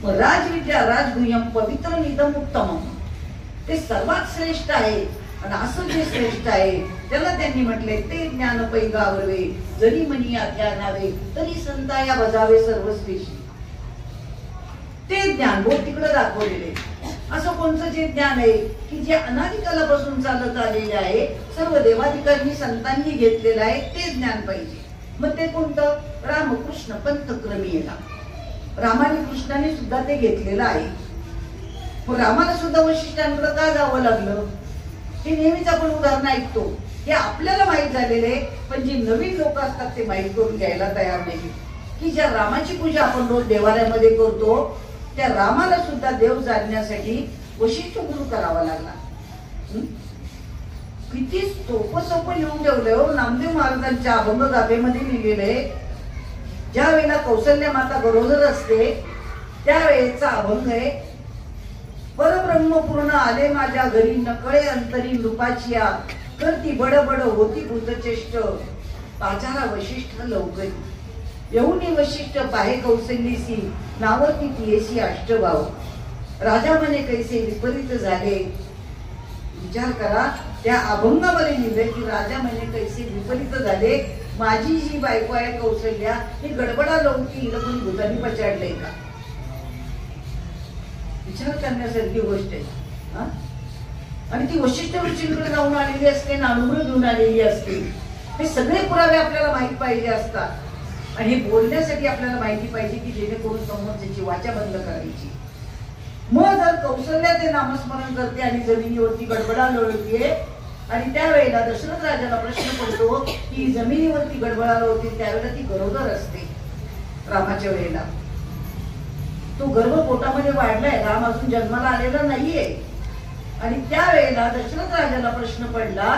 Speaker 1: मग राजविद्या, राजगुह्यम, पवित्र निधम उत्तम, ते सर्वात श्रेष्ठ आहे. आणि असं जे श्रेष्ठ आहे त्याला त्यांनी म्हटलंय ते ज्ञान पैगावरवे जरी मनी अज्ञानावे तरी संताया बजावे सर्वश्रेष्ठ. ते ज्ञान बोट तिकडे दाखवलेले. असं कोणतं जे ज्ञान आहे की जे अनादिकालापासून चालत आलेले आहे, सर्व देवाधिकांनी संतांनी घेतलेलं आहे, ते ज्ञान पाहिजे. मग ते कोणतं? रामकृष्ण पंथक्रमीयता. रामाने कृष्णाने सुद्धा ते घेतलेलं आहे. मग रामाला सुद्धा वशिष्ठांकडे का जावं लागलं? हे नेहमीच आपण उदाहरण ऐकतो हे आपल्याला माहीत झालेले, पण जे नवीन लोक असतात ते माहीत करून घ्यायला तयार नाही. की ज्या रामाची पूजा आपण रोज देवालयामध्ये करतो, त्या रामाला सुद्धा देव जाणण्यासाठी वशिष्ठ गुरु करावा लागला. किती सोपं लिहून ठेवलंय हो. नामदेव महाराजांच्या अभंग गाथेमध्ये लिहिलेले, ज्या वेळेला कौसल्या माता गरोदर असते त्यावेळेचा अभंग आहे. परब्रह्म पूर्ण आले माझ्या घरी, नकळे अंतरी नृपाचिया, करती बडबड होती भूतचेष्ट, पाचारा वशिष्ठ लवकरी. येऊनी वशिष्ठ पाहे कौसल्यसी, नावती तियेसी अष्टभाव. राजा म्हणे कैसे विपरीत झाले. विचार करा, त्या अभंगामध्ये लिहिले की राजा म्हणे कैसे विपरीत झाले. माझी जी बायको आहे कौसल्या, ही गडबडा लवकी, हिला कोणी भूतानी पछाडलंय का? विचार करण्यासारखी गोष्ट आहे. आणि ती वशिष्ठ ऋषींकडे जाऊन आलेली असते, अनुभव घेऊन आलेली असते. हे सगळे पुरावे आपल्याला माहित पाहिजे असतात. आणि हे बोलण्यासाठी आपल्याला माहिती पाहिजे की जेणेकरून समोरची वाचा बंद करायची. मग जर कौसल्या ते नामस्मरण करते आणि जमिनीवरती गडबडा लोळतीये, आणि त्यावेळेला दशरथ राजाला प्रश्न पडतो की जमिनीवरती गडबडा लोळते, त्यावेळेला ती गरोदर असते. रामाच्या वेळेला तो गर्भ पोटामध्ये वाढलाय, राम अजून जन्माला आलेला नाहीये. आणि त्यावेळेला दशरथ राजाला प्रश्न पडला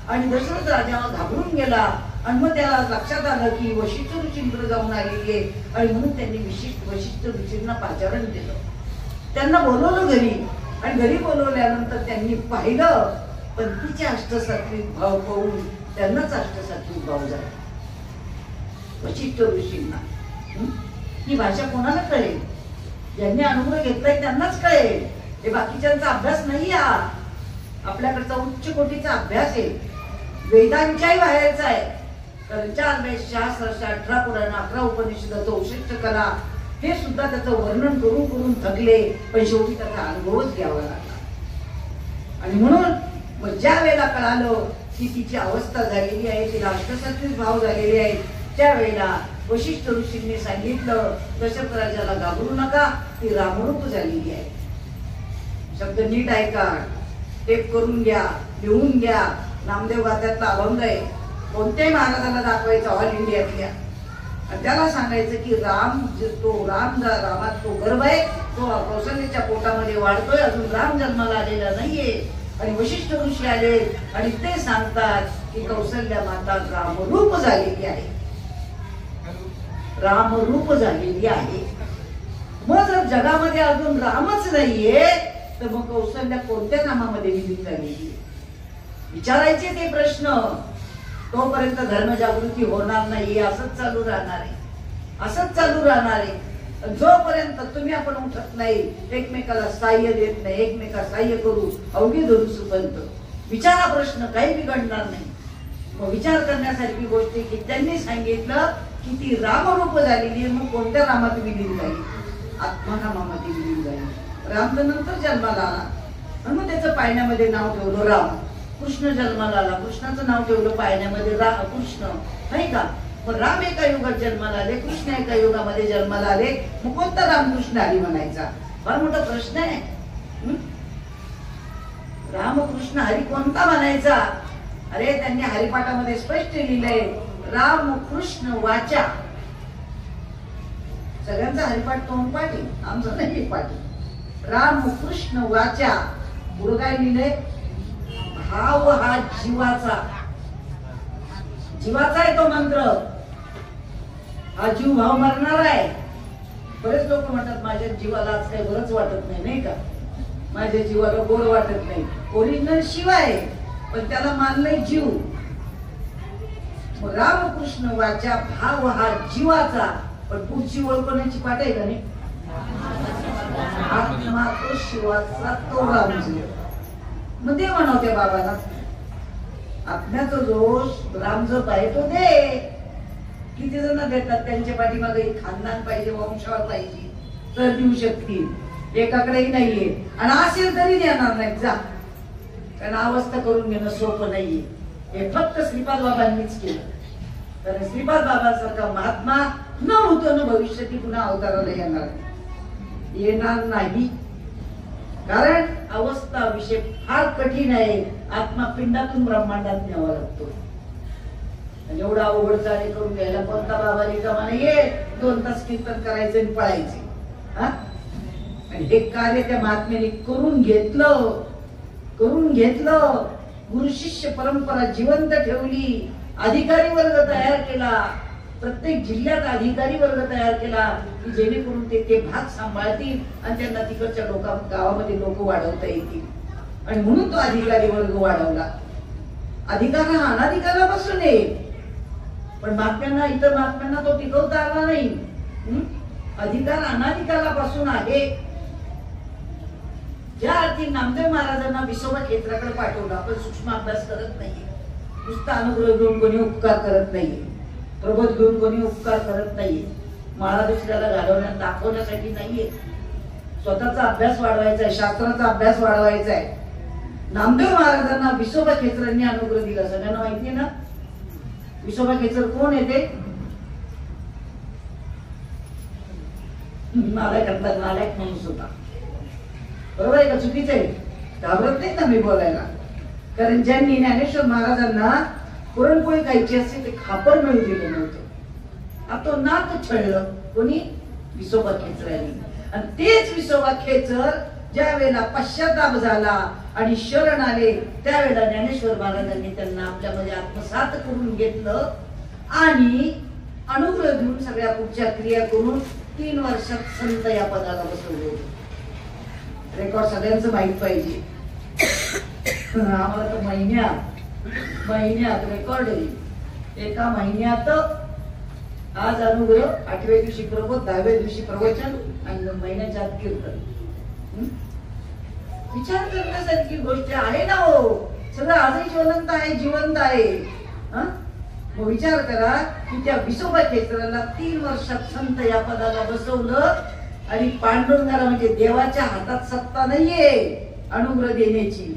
Speaker 1: आणि दशरथ राजा घाबरून गेला. आणि मग त्याला लक्षात आलं की वशिष्ठ ऋषींकडे जाऊन आलेली आहे, आणि म्हणून त्यांनी वशिष्ठ ऋषींना पाचारण दिलं. त्यांना बोलवलं घरी, आणि घरी बोलवल्यानंतर त्यांनी पाहिलं, पण तिचे अष्टसात्विक भाव पाहून त्यांनाच अष्टसात्विक भाव झाला. वशिष्ठ ऋषींना ही भाषा कोणाला कळेल? ज्यांनी अनुभव घेतलाय त्यांनाच कळेल. हे बाकीच्यांचा अभ्यास नाही. आपल्याकडचा उच्च कोटीचा अभ्यास आहे, वेदांच्याही बाहेरचा आहे. कारण 4 वेद, शास्त्र, 18 पुराण, 11 उपनिषद, 64 कला, हे सुद्धा त्याचं वर्णन करून करून थकले, पण शेवटी त्याचा अनुभवच घ्यावा लागला. आणि म्हणून मग ज्या वेळेला कळालं की तिची अवस्था झालेली आहे, तिला अष्टसात्विक भाव झालेले आहेत, त्यावेळेला वशिष्ठ ऋषींनी सांगितलं दशरथ राजाला घाबरू नका, ती रामरूप झालेली आहे. शब्द नीट ऐका, टेप करून घ्या, लिहून घ्या. नामदेव गाथ्यातला अभंग आहे. कोणत्याही महाराजाला दाखवायचा ऑल इंडियातल्या, आणि त्याला सांगायचं की रामात तो गर्भ आहे, तो कौशल्याच्या पोटामध्ये वाढतोय, अजून राम जन्माला आलेला नाहीये. आणि वशिष्ठ ऋषी आले आणि ते सांगतात की कौसल्या माता रामरूप झालेली आहे, रामरूप झालेली आहे. मग जर जगामध्ये अजून रामच नाहीये, तर मग कौसल्या कोणत्या नामामध्ये विलीन झालेली? विचारायचे ते प्रश्न. तोपर्यंत धर्मजागृती होणार नाही. असंच चालू राहणार आहे, असंच चालू राहणार आहे. जोपर्यंत तुम्ही आपण उठत नाही, एकमेकाला सहाय्य देत नाही, एकमेका सहाय्य करू, अवघी धरू सुपंत. विचारा प्रश्न, काही बिघडणार नाही. मग विचार करण्यासारखी गोष्ट की त्यांनी सांगितलं की ती रामरूप झालेली आहे. मग कोणत्या रामात विलीन झाली? आत्मानामामध्ये विलीन झाली. राम तर नंतर जन्माला आला, मग त्याचं पाळण्यामध्ये नाव ठेवलं राम. कृष्ण जन्माला आला, कृष्णाचं नाव ठेवलं पाळण्यामध्ये कृष्ण, नाही का? मग राम एका युगात जन्माला आले, कृष्ण एका युगामध्ये जन्माला आले, मग कोणता रामकृष्ण हरी म्हणायचा? फार मोठा प्रश्न आहे. रामकृष्ण हरी कोणता म्हणायचा? अरे त्यांनी हरिपाठामध्ये स्पष्ट लिहिलंय, राम कृष्ण वाचा. सगळ्यांचा हरिपाठ तोंडपाठ आहे, आमचं नाही पाठ. राम कृष्ण वाचा. पुढे काय लिहिलंय? भाव हा जीवाचा, जीवाचा आहे तो मंत्र. हा जीव भाव मरणार आहे. बरेच लोक म्हणतात माझ्या जीवाला आज काही बरंच वाटत नाही, नाही का? माझ्या जीवाला गोड वाटत नाही. ओरिजिनल शिव आहे, पण त्याला मानलंय जीव. रामकृष्ण वाचा, भाव हा जीवाचा. पण पुढची ओळख कोणाची पाठ आहे का नाही? आत्मा तो शिवाचा, तो रामजीव. मग ते म्हणावते बाबाला, आत्म्याचा जोश राम जो आहे तो दे. किती जण देतात? त्यांच्या पाठीमागे खानदान पाहिजे, वंशावळ पाहिजे, तर देऊ शकतील. एकाकडेही नाहीये, आणि असेल तरी देणार नाही. जा, कारण अवस्था करून घेणं सोपं नाहीये. हे फक्त श्रीपाद बाबांनीच केलं. तर श्रीपाद बाबांसारखा महात्मा न होतो न भविष्यात पुन्हा अवताराला येणार नाही. कारण अवस्था विषय फार कठीण आहे. आत्मा पिंडातून ब्रह्मांडात न्यावा लागतो. एवढा अवघड कार्य करून घ्यायला कोणता बाबा रिकामा नाहीये. 2 तास कीर्तन करायचं आणि पळायचे. आणि हे कार्य त्या महात्म्याने करून घेतलं. गुरु शिष्य परंपरा जिवंत ठेवली. अधिकारी वर्ग तयार केला. प्रत्येक जिल्ह्यात अधिकारी वर्ग तयार केला की जेणेकरून ते भाग सांभाळतील आणि त्यांना तिकडच्या गावामध्ये लोक वाढवता येतील. आणि म्हणून तो अधिकारी वर्ग वाढवला. अधिकार हा अनाधिकारापासून आहे, पण महात्म्यांना इतर महात्म्यांना तो टिकवता आला नाही. अधिकार अनाधिकारापासून आहे. ज्या अर्थी नामदेव महाराजांना विसोबा क्षेत्राकडे पाठवलं. आपण सूक्ष्म अभ्यास करत नाहीये. नुसता अनुग्रह घेऊन कोणी उपकार करत नाहीये. प्रबोध घेऊन कोणी उपकार करत नाहीये. माळा दुसऱ्याला घालवण्यात दाखवण्यासाठी नाहीये. स्वतःचा अभ्यास वाढवायचा आहे. शास्त्राचा अभ्यास वाढवायचा आहे. नामदेव महाराजांना विसोबा क्षेत्रांनी अनुग्रह दिला. सगळ्यांना माहिती आहे ना विसोबा क्षेत्र कोण येते? नालायक माणूस होता. बरोबर आहे का? चुकीचं आहे? घाबरत नाही ना मी बोलायला. कारण ज्यांनी ज्ञानेश्वर महाराजांना पुरणपोळी खायची असते ते खापर मिळू दिलं नव्हतं. आता नात छळलं कोणी? विसोबा खेचरांनी. आणि तेच विसोबा खेचर ज्या वेळेला पश्चाताप झाला आणि शरण आले त्यावेळेला ज्ञानेश्वर महाराजांनी त्यांना आपल्यामध्ये आत्मसात करून घेतलं आणि अनुग्रह देऊन सगळ्या पुढच्या क्रिया करून 3 वर्षात संत या पदाला बसवले होते. रेकॉर्ड सगळ्यांचं माहित पाहिजे. आम्हाला तर महिन्यात रेकॉर्ड आहे. एका महिन्यात आज अनुग्रह, 8व्या दिवशी प्रबोध, 10व्या दिवशी प्रवचन आणि महिन्याच्या आत कीर्तन. विचार करण्यासारखी गोष्ट आहे ना हो. सगळं आजही ज्वलंत आहे, जिवंत आहे. मग विचार करा की त्या विसोबा क्षेत्राला 3 वर्षात संत या पदाला बसवलं आणि पांडुरंगाला, म्हणजे देवाच्या हातात सत्ता नाहीये अनुग्रह देण्याची.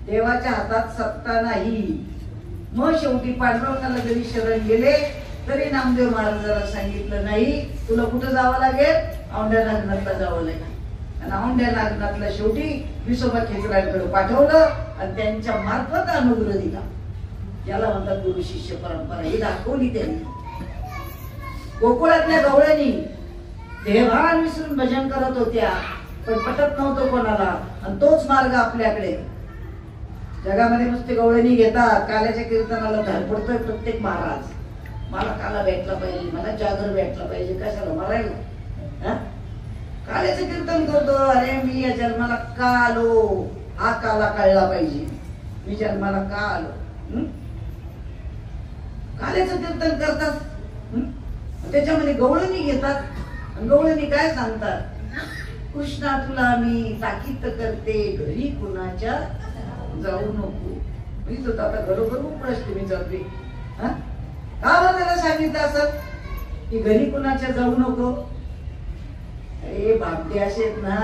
Speaker 1: देवाच्या हातात सत्ता नाही. मग शेवटी पांडुरंगाला जरी शरण गेले तरी नामदेव महाराजांना सांगितलं नाही तुला कुठं जावं लागेल? औंढ्या नागनाथला जावं लागेल. आणि औंढ्या नागनाथला शेवटी विसोबा खेचरांकडे पाठवलं आणि त्यांच्या मार्फत अनुग्रह दिला. याला म्हणतात गुरु शिष्य परंपरा. ही दाखवली त्यांनी. गोकुळातल्या गवळणी देहभान विसरून भजन करत होत्या, पण पटत नव्हतं कोणाला. आणि तोच मार्ग आपल्याकडे. जगामध्ये नुसते गवळणी घेतात. काल्याच्या कीर्तनाला धडपडतोय प्रत्येक महाराज. मला काला भेटला पाहिजे, मला जागर भेटला पाहिजे. कशाला मरायला? काल्याचं कीर्तन करतो. अरे मी या जन्माला का आलो हा काला कळला पाहिजे. मी जन्माला का आलो? काल्याचं कीर्तन करतात. त्याच्यामध्ये गवळणी घेतात. गवळणी काय सांगतात? कृष्णा तुला मी ताकीद करते घरी कुणाच्या जाऊ नको. मी तर आता घरोघर उपळसते मी जाते. का बरं त्याला सांगितलं असं की घरी कुणाच्या जाऊ नको? अरे भामटे असे ना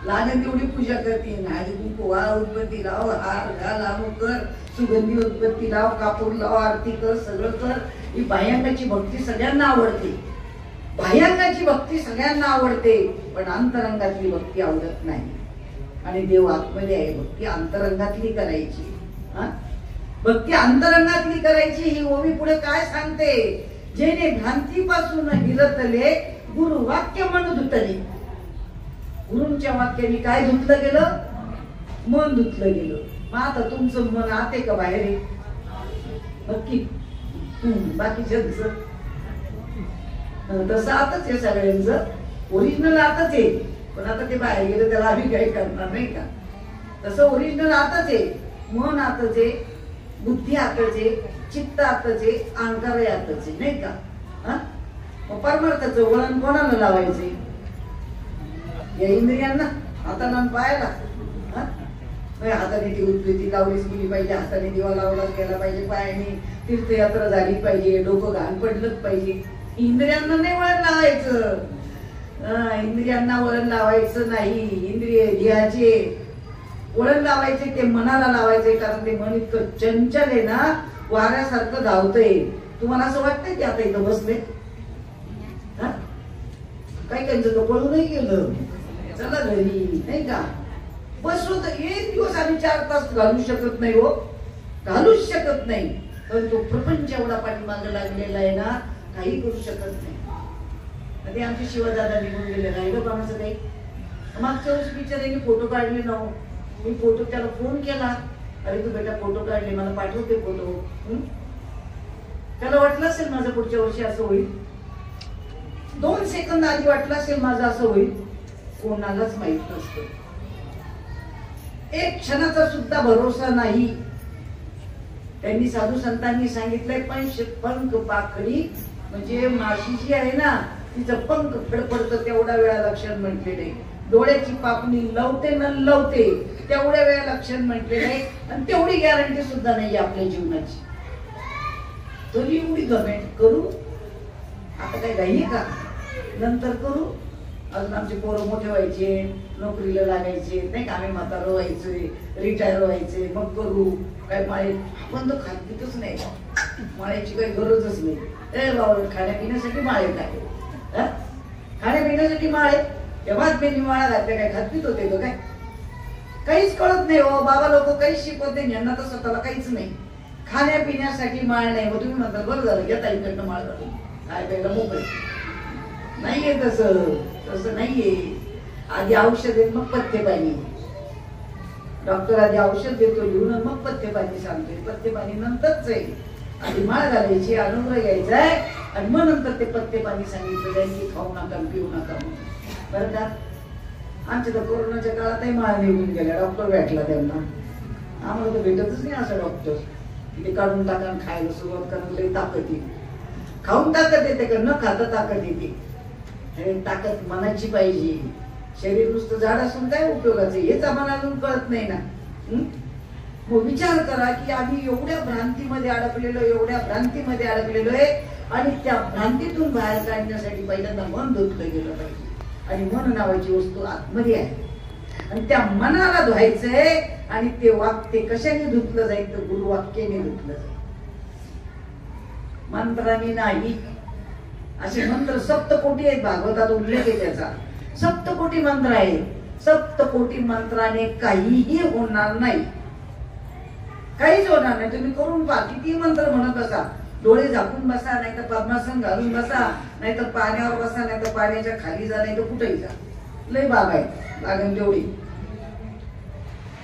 Speaker 1: लागेल तेवढी पूजा करते. नाजी कुंकू वाळ, उदबत्ती लाव, हार घाल, अमुक कर, सुगंधी उदबत्ती लाव, कापूर लाव, आरती कर, सगळं कर. ही बाह्यांगाची भक्ती सगळ्यांना आवडते. बाह्यांगाची भक्ती सगळ्यांना आवडते, पण अंतरंगातली भक्ती आवडत नाही. आणि देव आतमध्ये आहे. भक्ती अंतरंगातली करायची. भक्ती अंतरंगातली करायची. ही ओवी पुढे काय सांगते? जेणे भ्रांतीपासून हिरतले गुरु वाक्य मन धुतले. गुरूंच्या वाक्याने काय धुतलं गेलं? मन धुतलं गेलं. मग आता तुमचं मन आत आहे का बाहेर आहे? नक्की बाकीच्या तसं आताच आहे सगळ्यांचं. ओरिजिनल आताच आहे, पण आता ते बाहेर गेलं त्याला आम्ही काही करणार नाही का? तसं ओरिजिनल आताच आहे. मन आताच आहे, बुद्धी आताच आहे, चित्त आताच आहे, अहंकार आताच आहे, नाही का? मग परमार्थाचं वळण कोणाला लावायचंय? या इंद्रियांना, हाताला आणि पायाला. हाताने ती उद्बत्ती लावलीच गेली पाहिजे, हाताने दिवा लावलाच गेला पाहिजे, पायाने तीर्थयात्रा झाली पाहिजे, डोकं घाण पडलंच पाहिजे. इंद्रियांना नाही वळण लावायचं. इंद्रियांना वळण लावायचं नाही. इंद्रिय ध्येयाचे वळण लावायचे ते मनाला लावायचे. कारण ते मन इतकं चंचल आहे ना, वाऱ्यासारखं धावतंय. तुम्हाला असं वाटतंय की आता इथं बसले? काही त्यांचं तर पळू नाही गेलं, चला घरी, नाही का? बसवत एक दिवस आम्ही 4 तास घालू शकत नाही हो, घालूच शकत नाही. पण तो प्रपंच एवढा पाठीमागे लागलेला आहे ना, काही करू शकत नाही. ते आमचे शिवदादा निघून गेले नाही ग कोणाचं काही. मागच्या वर्षी बिचाराने फोटो काढले ना, मी फोटो त्याला फोन केला, अरे तू बेटा फोटो काढले मला पाठवते फोटो. त्याला वाटलं असेल माझं पुढच्या वर्षी असं होईल, 2 सेकंद आधी वाटलं असेल माझं असं होईल, कोणालाच माहित नसतं. एक क्षणाचा सुद्धा भरोसा नाही. त्यांनी साधू संतांनी सांगितलंय पंख पाखडी म्हणजे माशी जी आहे ना तिचं पंख फडफडतं तेवढा वेळा लक्षण म्हटलेले, डोळ्याची पापणी लवते न लवते तेवढ्या वेळा लक्षण म्हटलेले, आणि तेवढी गॅरंटी सुद्धा नाही आपल्या जीवनाची. तरी एवढी गव्हर्नमेंट करू आता काय घाई का, नंतर करू. अजून आमचे पोरं मोठे व्हायचे, नोकरीला लागायचे नाही का, आम्ही म्हातारं व्हायचे, रिटायर व्हायचे, मग करू. काय माळे आपण तर खात पितच नाही, माळ्याची काही गरजच नाही. बाबा खाण्यापिण्यासाठी माळे काय, खाण्यापिण्यासाठी माळे तेव्हाच मी माळा घातल्या, काय खात पित होते तो काय, काहीच कळत नाही हो. बाबा लोक काहीच शिकवत नाही, यांना तर स्वतःला काहीच नाही. खाण्यापिण्यासाठी माळ नाही. मग तुम्ही म्हणता बरं झालं घेता इकडनं माळ घालून काय प्यायला मोकळे, नाहीये तसं नाहीये. आधी औषध देत मग पथ्य पाणी, डॉक्टर आधी औषध देतो लिहून मग पथ्य पाणी सांगतोय, पथ्य पाणी नंतरच आहे. आधी माळ घालायची, अनुग्रह घ्यायचा आहे, आणि मग नंतर ते पथ्य पाणी सांगितलं त्यांनी खाऊ नका पिऊ नका बरं का. आमच्या तर कोरोनाच्या काळातही माळ निघून गेल्या, डॉक्टर भेटला त्यांना, आम्हाला तर भेटतच नाही असं डॉक्टर. ते काढून टाका खायला सुरुवात करायला लई ताकद येते, खाऊन ताकद येते का न खाता ताकद येते. ताकद मनाची पाहिजे, शरीर नुसतं झाड असून काय उपयोगाचं हेच आम्हाला अजून कळत नाही ना. मग विचार करा की आम्ही एवढ्या भ्रांतीमध्ये अडकलेलो आहे, आणि त्या भ्रांतीतून बाहेर काढण्यासाठी पहिल्यांदा मन धुतलं गेलं पाहिजे. आणि मन नावाची वस्तू आतमध्ये आहे, आणि त्या मनाला धुवायचंय. आणि ते वाक्य कशाने धुतलं जाईल तर गुरुवाक्याने धुतलं जाईल, मंत्राने नाही. असे मंत्र सप्तकोटी आहेत, भागवतात उल्लेख आहे त्याचा. सप्तकोटी मंत्र आहे, सप्तकोटी मंत्राने काहीही होणार नाही, काहीच होणार नाही. तुम्ही करून पहा, किती मंत्र म्हणत बसा, डोळे झाकून बसा, नाही तर पद्मासन घालून बसा, नाही तर पाण्यावर बसा, नाही तर पाण्याच्या खाली जा, नाही तर कुठेही जा. लय बाग आहे, लागेल तेवढी.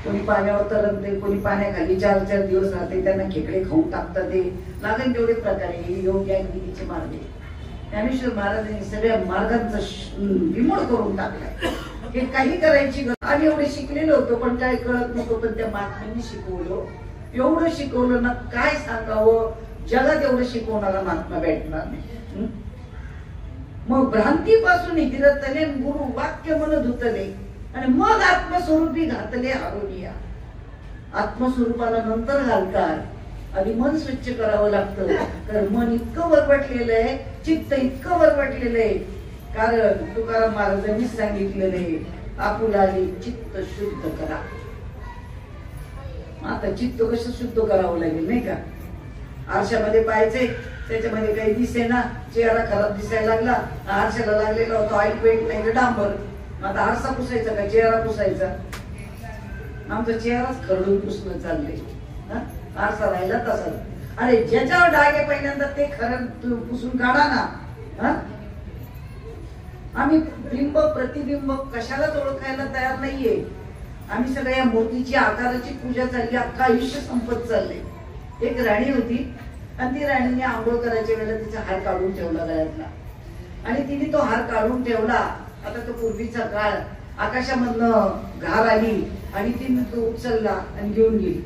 Speaker 1: कोणी पाण्यावर तरंगते, कोणी पाण्याखाली 4-4 दिवस राहते, त्यांना खेकडे खाऊन टाकतात. ते लागेल तेवढे प्रकारे योग ज्ञानविधीचे मार्ग. ज्ञानेश्वर महाराजांनी सगळ्या मार्गांचा विमोड करून टाकलाय. हे काही करायची गरज. आम्ही एवढे शिकलेलो होतो पण काय कळत नव्हतं, पण त्या महात्म्यांनी शिकवलं, एवढं शिकवलं ना काय सांगावं. जगात एवढं शिकवणारा महात्मा भेटणार नाही. मग भ्रांतीपासून हिरतले, गुरु वाक्य मन धुतले, आणि मग आत्मस्वरूपी घातले हारोनिया. आत्मस्वरूपाला नंतर घालतात, आधी मन स्वच्छ करावं लागतं. कारण मन इतकं वरवटलेलं आहे, चित्त इतकं वरवटलेलं आहे. कारण तुकाराम महाराजांनी सांगितलेलं आहे, आपुलाले चित्त शुद्ध करा. आता चित्त कसं शुद्ध करावं लागेल नाही का. आरशामध्ये पाहायचे, त्याच्यामध्ये काही दिसे ना, चेहरा खराब दिसायला लागला, आरशाला लागलेला होता ऑइल पेंट नाही डांबर. आता आरसा पुसायचा का चेहरा पुसायचा. आमचा चेहराच खरडून पुसणं चाललंय, आरसा राहिला तसा. अरे ज्याच्यावर डाग आहे पहिल्यांदा ते खरं पुसून काढा ना. आम्ही बिंब प्रतिबिंब कशालाच ओळखायला तयार नाहीये. आम्ही सगळ्या या मूर्तीची आकाराची पूजा चालली, अख्खा आयुष्य संपत चाललंय. एक राणी होती, आणि ती राणीने आंघोळ करायच्या वेळेला तिचा हार काढून ठेवला गळ्यातला, आणि तिने तो हार काढून ठेवला. आता तो पूर्वीचा काळ, आकाशामधनं घार आली आणि तिने तो उचलला आणि घेऊन गेली.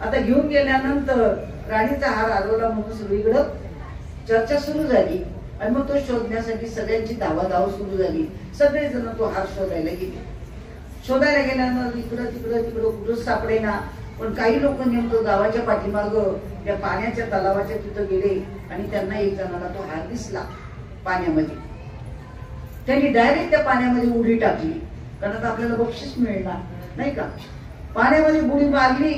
Speaker 1: आता घेऊन गेल्यानंतर राणीचा हार हरवला म्हणून सगळीकडं चर्चा सुरू झाली, आणि मग तो शोधण्यासाठी सगळ्यांची धावाधाव सुरू झाली. सगळेजण तो हार शोधायला गेले. शोधायला गेल्यानंतर इकडं तिकडं कुठंच सापडेना. पण काही लोक नेमकं गावाच्या पाठीमाग त्या पाण्याच्या तलावाच्या तिथं गेले, आणि त्यांना एक जणाला तो हार दिसला पाण्यामध्ये. त्यांनी डायरेक्ट त्या पाण्यामध्ये उडी टाकली, कारण आता आपल्याला बक्षीस मिळणार नाही का. पाण्यामध्ये बुडी मारली,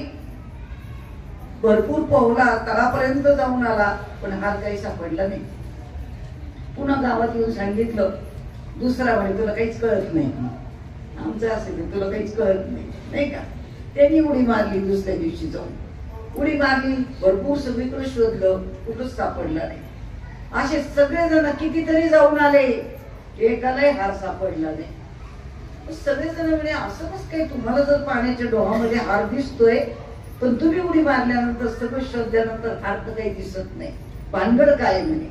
Speaker 1: भरपूर पोहला, तळापर्यंत जाऊन आला, पण हार काही सापडला नाही. पुन्हा गावात येऊन सांगितलं. दुसरा म्हणे तुला काहीच कळत नाही, आमचं असेल तुला काहीच कळत नाही, नाही का. त्यांनी उडी मारली, दुसऱ्या दिवशी जाऊन उडी मारली, भरपूर सगळीकडे शोधलं, कुठंच सापडलं नाही. असे सगळेजण कितीतरी जाऊन आले, एकालाही हार सापडला नाही. सगळेजण म्हणे असं कसं काय, तुम्हाला जर पाण्याच्या डोहामध्ये हार दिसतोय पण तुम्ही उडी मारल्यानंतर सगळं शोधल्यानंतर हार तर काही दिसत नाही, भानगड काय म्हणे.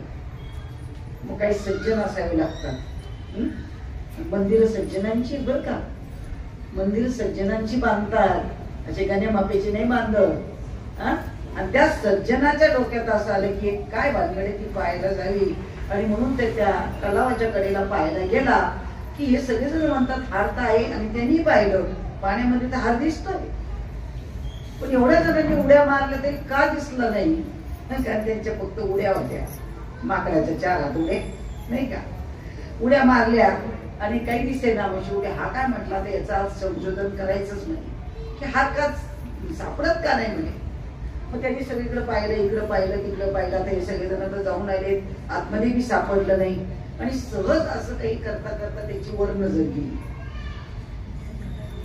Speaker 1: मग काही सज्जन असावे लागतात. मंदिर सज्जनांची बर का, मंदिर सज्जनांची बांधतात, असे गाण्या मापेची नाही बांधत. आणि त्या सज्जनाच्या डोक्यात असं आलं की काय भानगडे ती पाहायला जावी, आणि म्हणून ते त्या तलावाच्या कडेला पाहायला गेला की हे सगळेजण म्हणतात हार तर आहे, आणि त्यांनी पाहिलं पाण्यामध्ये तर हार दिसतोय. पण एवढ्या जणांनी उड्या मारल्या तरी का दिसलं नाही, कारण त्यांच्या फक्त उड्या होत्या, माकडाच्या 4 हात उड्या, नाही का. उड्या मारल्या आणि काही दिसेना. म्हणजे उड्या हा काय म्हटला तर याचा संशोधन करायचंच नाही की हात का सापडत का नाही म्हणे. मग त्यांनी सगळीकडे पाहिलं, इकडं पाहिलं, तिकडं पाहिलं. आता हे सगळेजण तर जाऊन आले, आतमध्ये बी सापडलं नाही. आणि सहज असं काही करता करता त्याची वर नजर गेली,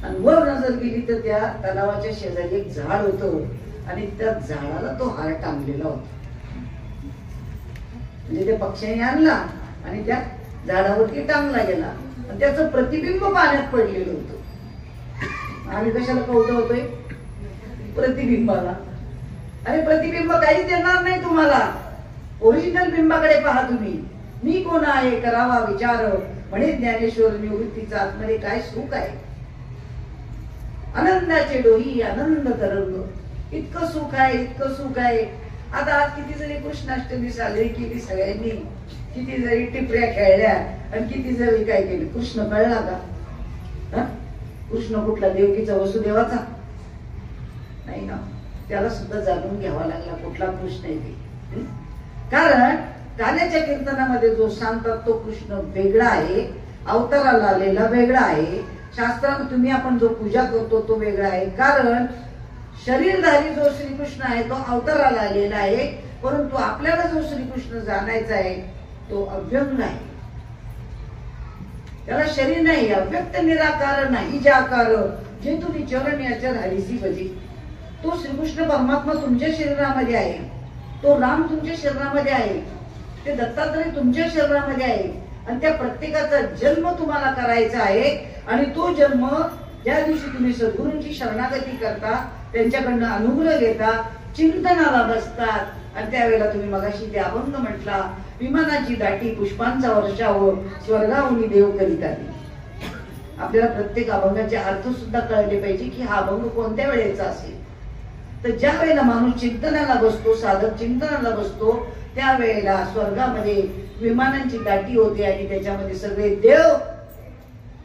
Speaker 1: आणि वर नजर गेली तर त्या तलावाच्या शेजारी एक झाड होतं, आणि त्या झाडाला तो हार टांगलेला होता. म्हणजे त्या पक्ष्याने आणला आणि त्या झाडावरती टांगला गेला, आणि त्याचं प्रतिबिंब पाण्यात पडलेलं होतं. आणि कशाला कौतुक होतोय, प्रतिबिंबाला. अरे प्रतिबिंब काहीच देणार नाही तुम्हाला, ओरिजिनल बिंबाकडे पहा तुम्ही. मी कोण आहे करावा विचार, म्हणे ज्ञानेश्वर निवृत्तीचा आतमध्ये काय सुख आहे. आनंदाचे डोही आनंद तरंग, इतकं सुख आहे, इतकं सुख आहे. आता आज किती जरी कृष्णाष्टमी साजरी केली सगळ्यांनी, किती जरी टिपऱ्या खेळल्या, आणि किती जरी काय केली, कृष्ण कळला का. कृष्ण कुठला, देवकीचा वसुदेवाचा नाही ना. त्याला सुद्धा जाणून घ्यावा लागला कुठला कृष्ण आहे ते. कारण गाण्याच्या कीर्तनामध्ये जो सांगतात तो कृष्ण वेगळा आहे, अवताराला आलेला वेगळा आहे. शास्त्रात तुम्ही आपण जो पूजा करतो तो वेगळा आहे. कारण शरीरधारी जो श्रीकृष्ण आहे तो अवताराला आलेला आहे, परंतु आपल्याला जो श्रीकृष्ण जाणायचा आहे तो अव्यंग आहे. त्याला शरीर नाही, अव्यक्त निराकार नाही जे आकार, जे तुम्ही चरण याच्या धारीसी भजी. तो श्रीकृष्ण परमात्मा तुमच्या शरीरामध्ये आहे, तो राम तुमच्या शरीरामध्ये आहे, ते दत्तात्रय तुमच्या शरीरामध्ये आहे. आणि त्या प्रत्येकाचा जन्म तुम्हाला करायचा आहे. आणि तो जन्म ज्या दिवशी तुम्ही सद्गुरूंची शरणागती करता, त्यांच्याकडनं अनुग्रह घेता, चिंतनाला बसतात, आणि त्यावेळेला तुम्ही मगाशी ते अभंग म्हटला, विमानाची दाटी पुष्पांचा वर्षाव, स्वर्गाहून देव करीत आली. आपल्याला प्रत्येक अभंगाचे अर्थ सुद्धा कळले पाहिजे की हा अभंग कोणत्या वेळेचा असेल. तर ज्या वेळेला माणूस चिंतनाला बसतो, साधक चिंतनाला बसतो, त्यावेळेला स्वर्गामध्ये विमानांची दाटी होते, आणि त्याच्यामध्ये सगळे देव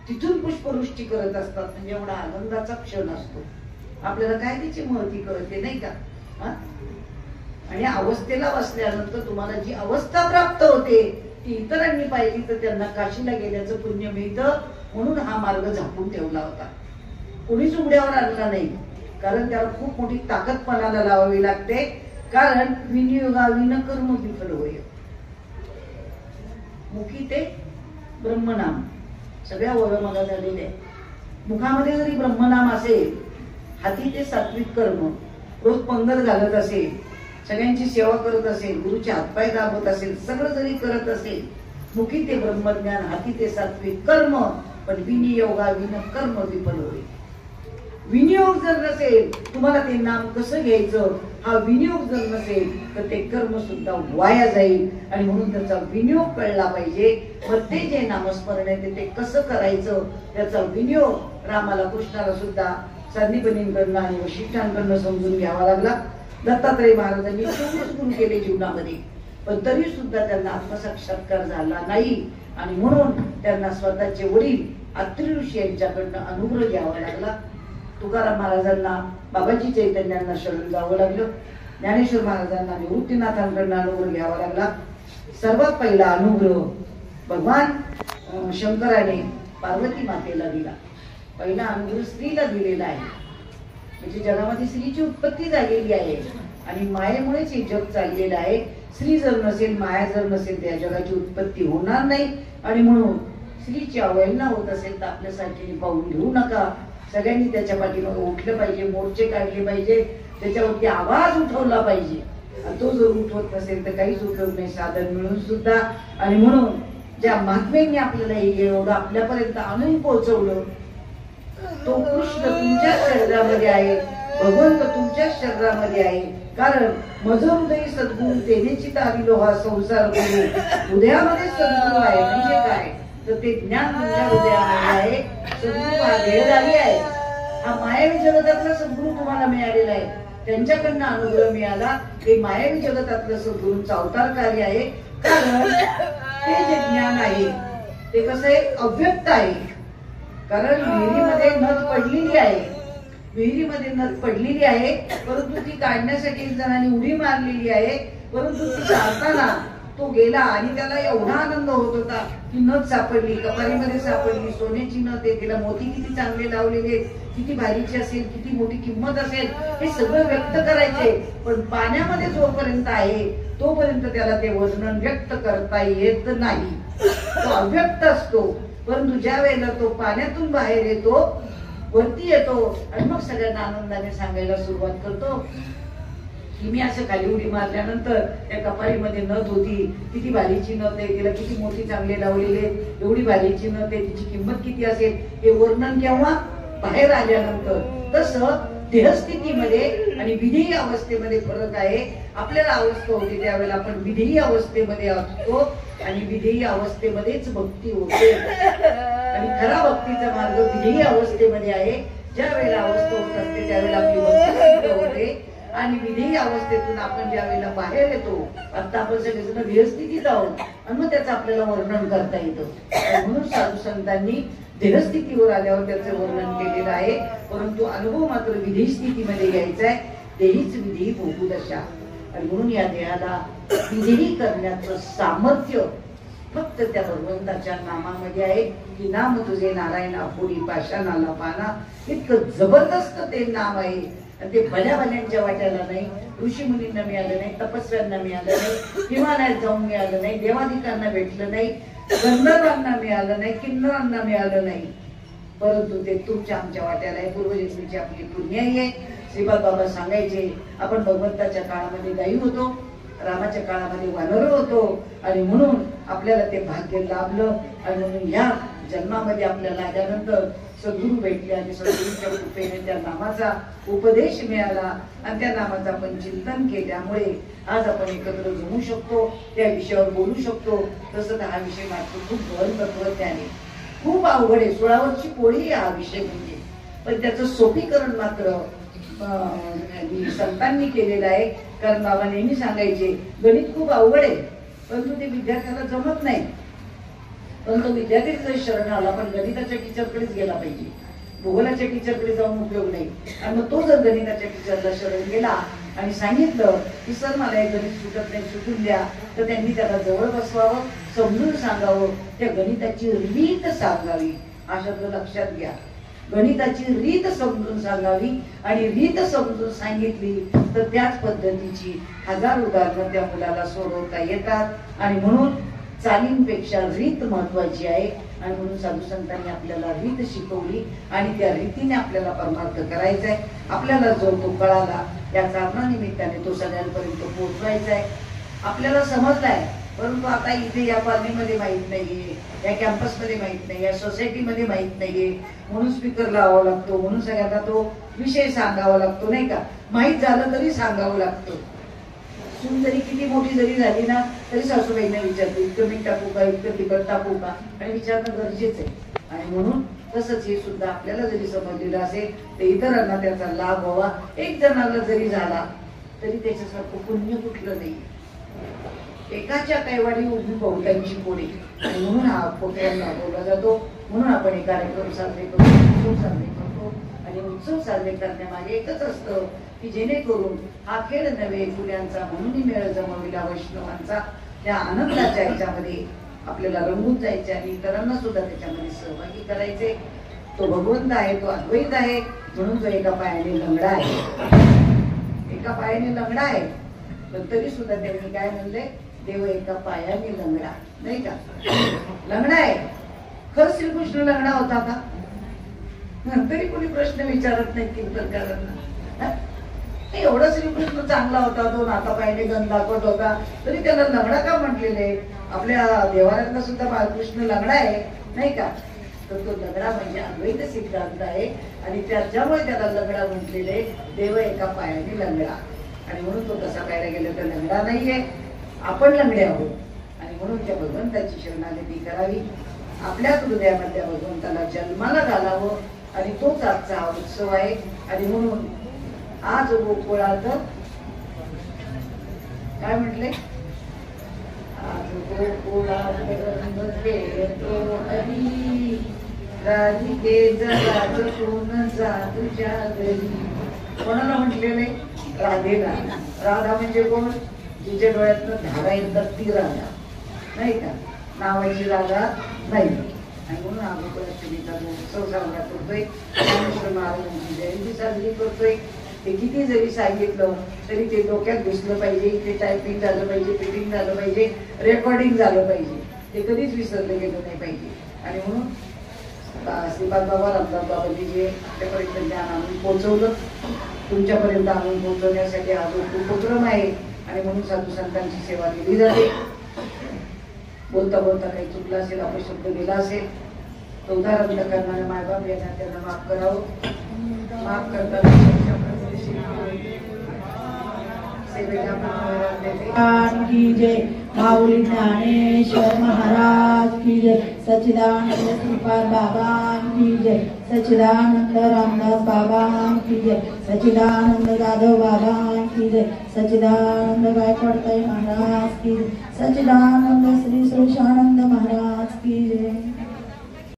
Speaker 1: तिथून पुष्पवृष्टी करत असतात. म्हणजे एवढा आनंदाचा क्षण असतो. आपल्याला काय त्याची महती कळते नाही का. आणि अवस्थेला बसल्यानंतर तुम्हाला जी अवस्था प्राप्त होते ती इतरांनी पाहिली तर त्यांना काशीला गेल्याचं पुण्य मिळतं. म्हणून हा मार्ग झाकून ठेवला होता, कोणीच उघड्यावर आणला नाही. कारण त्याला खूप मोठी ताकद पणाला लावावी लागते. कारण विनियोगाविन कर्म विफल होय. मुखी ते ब्रह्मनाम, सगळ्या ओळखमागा झालेले. मुखामध्ये जरी ब्रह्मनाम असेल, हाती ते सात्विक कर्म, रोज पंगत घालत असेल, सगळ्यांची सेवा करत असेल, गुरुचे हातपाय दाबत असेल, सगळं जरी करत असेल, मुखी ते ब्रह्मज्ञान, हाती ते सात्विक कर्म, पण विनियोगाविन कर्म विफल होय. विनियोग जर नसेल, तुम्हाला ते नाम कसं घ्यायचं, हा विनियोग जर नसेल तर ते कर्म सुद्धा वाया जाईल. आणि म्हणून त्याचा विनियोग कळला पाहिजे. मग ते जे नामस्मरण आहे ते कसं करायचं, त्याचा विनियोग रामाला कृष्णाला सुद्धा संदीपनींकडनं आणि वशिष्ठांकडनं समजून घ्यावा लागला. दत्तात्रय महाराजांनी खूपच गुरु केले जीवनामध्ये, पण तरी सुद्धा त्यांना आत्मसाक्षात्कार झाला नाही. आणि म्हणून त्यांना स्वतःचे वडील अत्रि ऋषी यांच्याकडनं अनुग्रह घ्यावा लागला. तुकाराम महाराजांना बाबाजी चैतन्यांना शरण जावं लागलं. ज्ञानेश्वर महाराजांना निवृत्तीनाथांकडनं अनुग्रह घ्यावा लागला. सर्वात पहिला अनुग्रह भगवान शंकराने पार्वती मातेला दिला. पहिला अनुग्रह स्त्रीला दिलेला आहे. म्हणजे जगामध्ये स्त्रीची उत्पत्ती झालेली आहे आणि मायेमुळेच हे जग चाललेलं आहे. स्त्री जर नसेल, माया जर नसेल, त्या जगाची उत्पत्ती होणार नाही. आणि म्हणून स्त्रीची अवहेलना होत असेल तर आपल्यासारखी पाहून घेऊ नका. सगळ्यांनी त्याच्या पाठीमागे उठलं पाहिजे, मोर्चे काढले पाहिजे, त्याच्यावरती आवाज उठवला पाहिजे. तो जर उठवत नसेल तर काहीच उपयोग नाही साधन मिळून सुद्धा. आणि म्हणून ज्या महात्म्यांनी आपल्याला एवढं आपल्यापर्यंत आणून पोहोचवलं, तो कृष्ण तुमच्या शरीरामध्ये आहे, भगवंत तुमच्या शरीरामध्ये आहे. कारण मज हृदय सद्गुरु तेनेची तारिलो हा संसार गुरु. हृदयामध्ये सद्गुरु आहे म्हणजे काय तर ते ज्ञान तुमच्या हृदयामध्ये आहे. सद्गुरु हा देहधारी आहे. हा मायावी जगतातला सद्गुरु तुम्हाला मिळालेला आहे. त्यांच्याकडनं अनुग्रह मिळाला. हे मायावी जगतातलं सद्गुरूंचं अवतार कार्य आहे. कारण ते जे ज्ञान आहे ते कसं आहे, अव्यक्त आहे. कारण विहिरीमध्ये नद पडलेली आहे, विहिरीमध्ये नद पडलेली आहे, परंतु ती काढण्यासाठी जणांनी उडी मारलेली आहे. परंतु ती जाताना तो गेला आणि त्याला एवढा आनंद होत होता की नद सापडली, कपारीमध्ये सापडली, सोन्याची नद आहे, तिला मोती किती चांगले लावलेले, किती भारीची असेल, किती मोठी किंमत असेल, हे सगळं व्यक्त करायचे. पण पाण्यामध्ये जोपर्यंत आहे तोपर्यंत त्याला ते वर्णन व्यक्त करता येत नाही. तो अव्यक्त असतो. परंतु ज्या वेळेला तो पाण्यातून बाहेर येतो, वरती येतो आणि मग सगळ्यांना आनंदाने सांगायला सुरुवात करतो की मी असं खाली उडी मारल्यानंतर त्या कपारीमध्ये नद होती, किती भारीची नद आहे, तिला किती मोठी चांगले लावलेले, एवढी भारीची नद आहे, तिची किंमत किती असेल, हे वर्णन केव्हा बाहेर आल्यानंतर. तसं देहस्थितीमध्ये आणि विधेयी अवस्थेमध्ये फरक आहे. आपल्याला अवस्था होती त्यावेळेला आपण विधेयी अवस्थेमध्ये असतो आणि विधेयी अवस्थेमध्येच भक्ती होते. आणि खरा भक्तीचा मार्ग विधेयी अवस्थेमध्ये आहे. ज्या वेळेला अवस्था होत असते त्यावेळेला आपली भक्ती होते. आणि विधेयी अवस्थेतून आपण ज्या वेळेला बाहेर येतो, आता आपण सगळेजण देहस्थितीत आहोत आणि मग त्याचं आपल्याला वर्णन करता येतं. म्हणून साधू संतांनी देहस्थितीवर आल्यावर त्याचं वर्णन केलेलं आहे. परंतु अनुभव मात्र विधेयी स्थितीमध्ये यायचा आहे. देहीच विधेयी भोगू दशा. आणि म्हणून या देहाला विधेयी करण्याचं सामर्थ्य फक्त त्या भगवंताच्या नामामध्ये आहे. की नाम तुझे नारायणा पुरी पाषाणाला पाना. इतकं जबरदस्त ते नाम आहे. आणि ते भल्या भल्यांच्या वाट्याला नाही, ऋषी मुनींना मिळालं नाही, तपस्व्यांना मिळालं नाही, हिमालयात जाऊन मिळालं नाही, देवाधिकांना भेटलं नाही, गंधर्वांना मिळालं नाही, किन्नरांना मिळालं नाही. परंतु ते तुमच्या आमच्या वाट्याला आहे. पूर्वजन्मीची आपली पुण्याई आहे. श्रीपाद बाबा सांगायचे, आपण भगवंताच्या काळामध्ये गायी होतो, रामाच्या काळामध्ये वानर होतो आणि म्हणून आपल्याला ते भाग्य लाभलं. आणि म्हणून या जन्मामध्ये आपल्याला आल्यानंतर सद्गुरू भेटले आणि सद्गुरूंच्या कृपेने त्या नामाचा उपदेश मिळाला आणि त्या नामाचं आपण चिंतन केल्यामुळे आज आपण एकत्र जमू शकतो, त्या विषयावर बोलू शकतो. तसं तर हा विषय मात्र खूप गहन तत्वज्ञान आहे, खूप अवघड आहे. 16 वर्षी पोळी हा विषय म्हणजे, पण त्याचं सोपीकरण मात्र संतांनी केलेलं आहे. कारण बाबा नेहमी सांगायचे गणित खूप अवघड आहे, परंतु ते विद्यार्थ्याला जमत नाही. परंतु विद्यार्थी जर शरण आला, पण गणिताच्या टीचरकडेच गेला पाहिजे, भूगोलाच्या टीचरकडे जाऊन उपयोग नाही. आणि मग तो जर गणिताच्या टीचरला शरण गेला आणि सांगितलं की सर मला हे गणित सुटत नाही, सुटून द्या, तर त्यांनी त्याला जवळ बसवावं, समजून सांगावं, त्या गणिताची रीत सांगावी. हा शब्द लक्षात घ्या, गणिताची रीत समजून सांगावी. आणि रीत समजून सांगितली तर त्याच पद्धतीची 1000 उदाहरणं त्या मुलाला सोडवता येतात. आणि म्हणून चालींपेक्षा रीत महत्वाची आहे. आणि म्हणून साधू संतांनी आपल्याला रीत शिकवली आणि त्या रीतीने आपल्याला परमार्थ करायचा आहे. आपल्याला जो तो कळाला, या कारणानिमित्ताने तो सगळ्यांपर्यंत पोहोचवायचा आहे. आपल्याला समजलाय, परंतु आता इथे या कॉलनीमध्ये माहित नाहीये, या कॅम्पसमध्ये माहित नाही, या सोसायटीमध्ये माहित नाहीये, म्हणून स्पीकर लावावा लागतो, म्हणून सगळ्यांना तो विषय सांगावा लागतो, नाही का. माहित झालं तरी सांगावं लागतं. सून जरी किती मोठी जरी झाली ना तरी सासूबाईंना विचारते, इतकं मीठ टाकू का, इतकं तिखट टाकू का, आणि विचारणं गरजेचं आहे. आणि म्हणून तसंच हे सुद्धा आपल्याला जरी समजलेलं असेल तर इतरांना त्याचा लाभ व्हावा. एक जणाला जरी झाला तरी त्याच्यासारखं पुण्य कुठलं नाही. एकाच्या कैवाडी उभी बहुतांची कोणी. आणि म्हणून हा प्रोग्राम राबवला जातो. म्हणून आपण हे कार्यक्रम साजरे करतो, उत्सव साजरे करतो. आणि उत्सव साजरे करण्यामागे एकच असतं की जेणेकरून हा खेळ नव्हे फुल्यांचा म्हणून मेळ जमविला वैष्णवांचा. त्या आनंदाच्या ह्याच्यामध्ये आपल्याला रंगून जायचे आणि इतरांना सुद्धा त्याच्यामध्ये सहभागी करायचे. तो भगवंत आहे, तो अद्वैत आहे. म्हणून तो एका पायाने लंगडा आहे, एका पायाने लंगडा आहे. पण तरी सुद्धा त्यांनी काय म्हणले, देव एका पायाने लंगडा, नाही का, लंगडा आहे. खरं श्रीकृष्ण लंगडा होता का? तरी कोणी प्रश्न विचारत नाही कीर्तनकारांना. एवढा श्रीकृष्ण चांगला होता, तो नातापायाने गंधाकट होता, तरी त्याला लंगडा का म्हटलेले? आपल्या देवाऱ्यातला सुद्धा बाळकृष्ण लंगडा आहे नाही का? तर तो लंगडा म्हणजे अद्वैत सिद्धांत आहे आणि त्याच्यामुळे त्याला लंगडा म्हटलेले. देव एका पायाने लंगडा आणि म्हणून तो कसा पाहायला गेला तर लंगडा नाहीये, आपण लंगडे आहोत. आणि म्हणून त्या भगवंताची शरणागती करावी, आपल्या हृदयामधल्या भगवंताला जन्माला घालावं आणि तोच आजचा हा उत्सव आहे. आणि म्हणून आज गोकुळात काय म्हटले? आज गोकुळात तो हरी राधिके जरा जपून जा तुझ्या घरी. कोणाला म्हटलेले? राधेला. राधा म्हणजे कोण? तिच्या डोळ्यातनं धारा येतात ती राधा नाही का? नावाची राधा नाही. आणि म्हणून आम्ही गोकुळाष्टमीचा उत्सव साजरा करतोय, ज्ञानेश्वर महाराजांची जयंती साजरी करतोय. ते किती जरी सांगितलं तरी ते डोक्यात घुसलं पाहिजे, ते टायपिंग झालं पाहिजे, फिटिंग झालं पाहिजे, रेकॉर्डिंग झालं पाहिजे, ते कधीच विसरलं गेलं नाही पाहिजे. आणि म्हणून श्रीपाद बाबा रामदास बाबांनी जे आपल्यापर्यंत ज्ञान आणून पोहोचवलं, तुमच्यापर्यंत आणून पोहोचवण्यासाठी हा जो उपक्रम आहे. आणि म्हणून साधू संतांची सेवा केली जाते. बोलता बोलता काही चुकला असेल, अपशब्द गेला असेल तर उदाहरण करणारे मायबाप यांना त्यांना माफ करावं. माफ करताना
Speaker 2: की जय. माऊली ज्ञानेश्वर महाराज की जय. सच्चिदानंद श्रीपाद बाबा की जय. सच्चिदानंद रामदास बाबा की जय. सच्चिदानंद जाधव बाबा की जय. सच्चिदानंद गायकवाड महाराज की जय. सच्चिदानंद श्री सुरेशानंद महाराज की जय.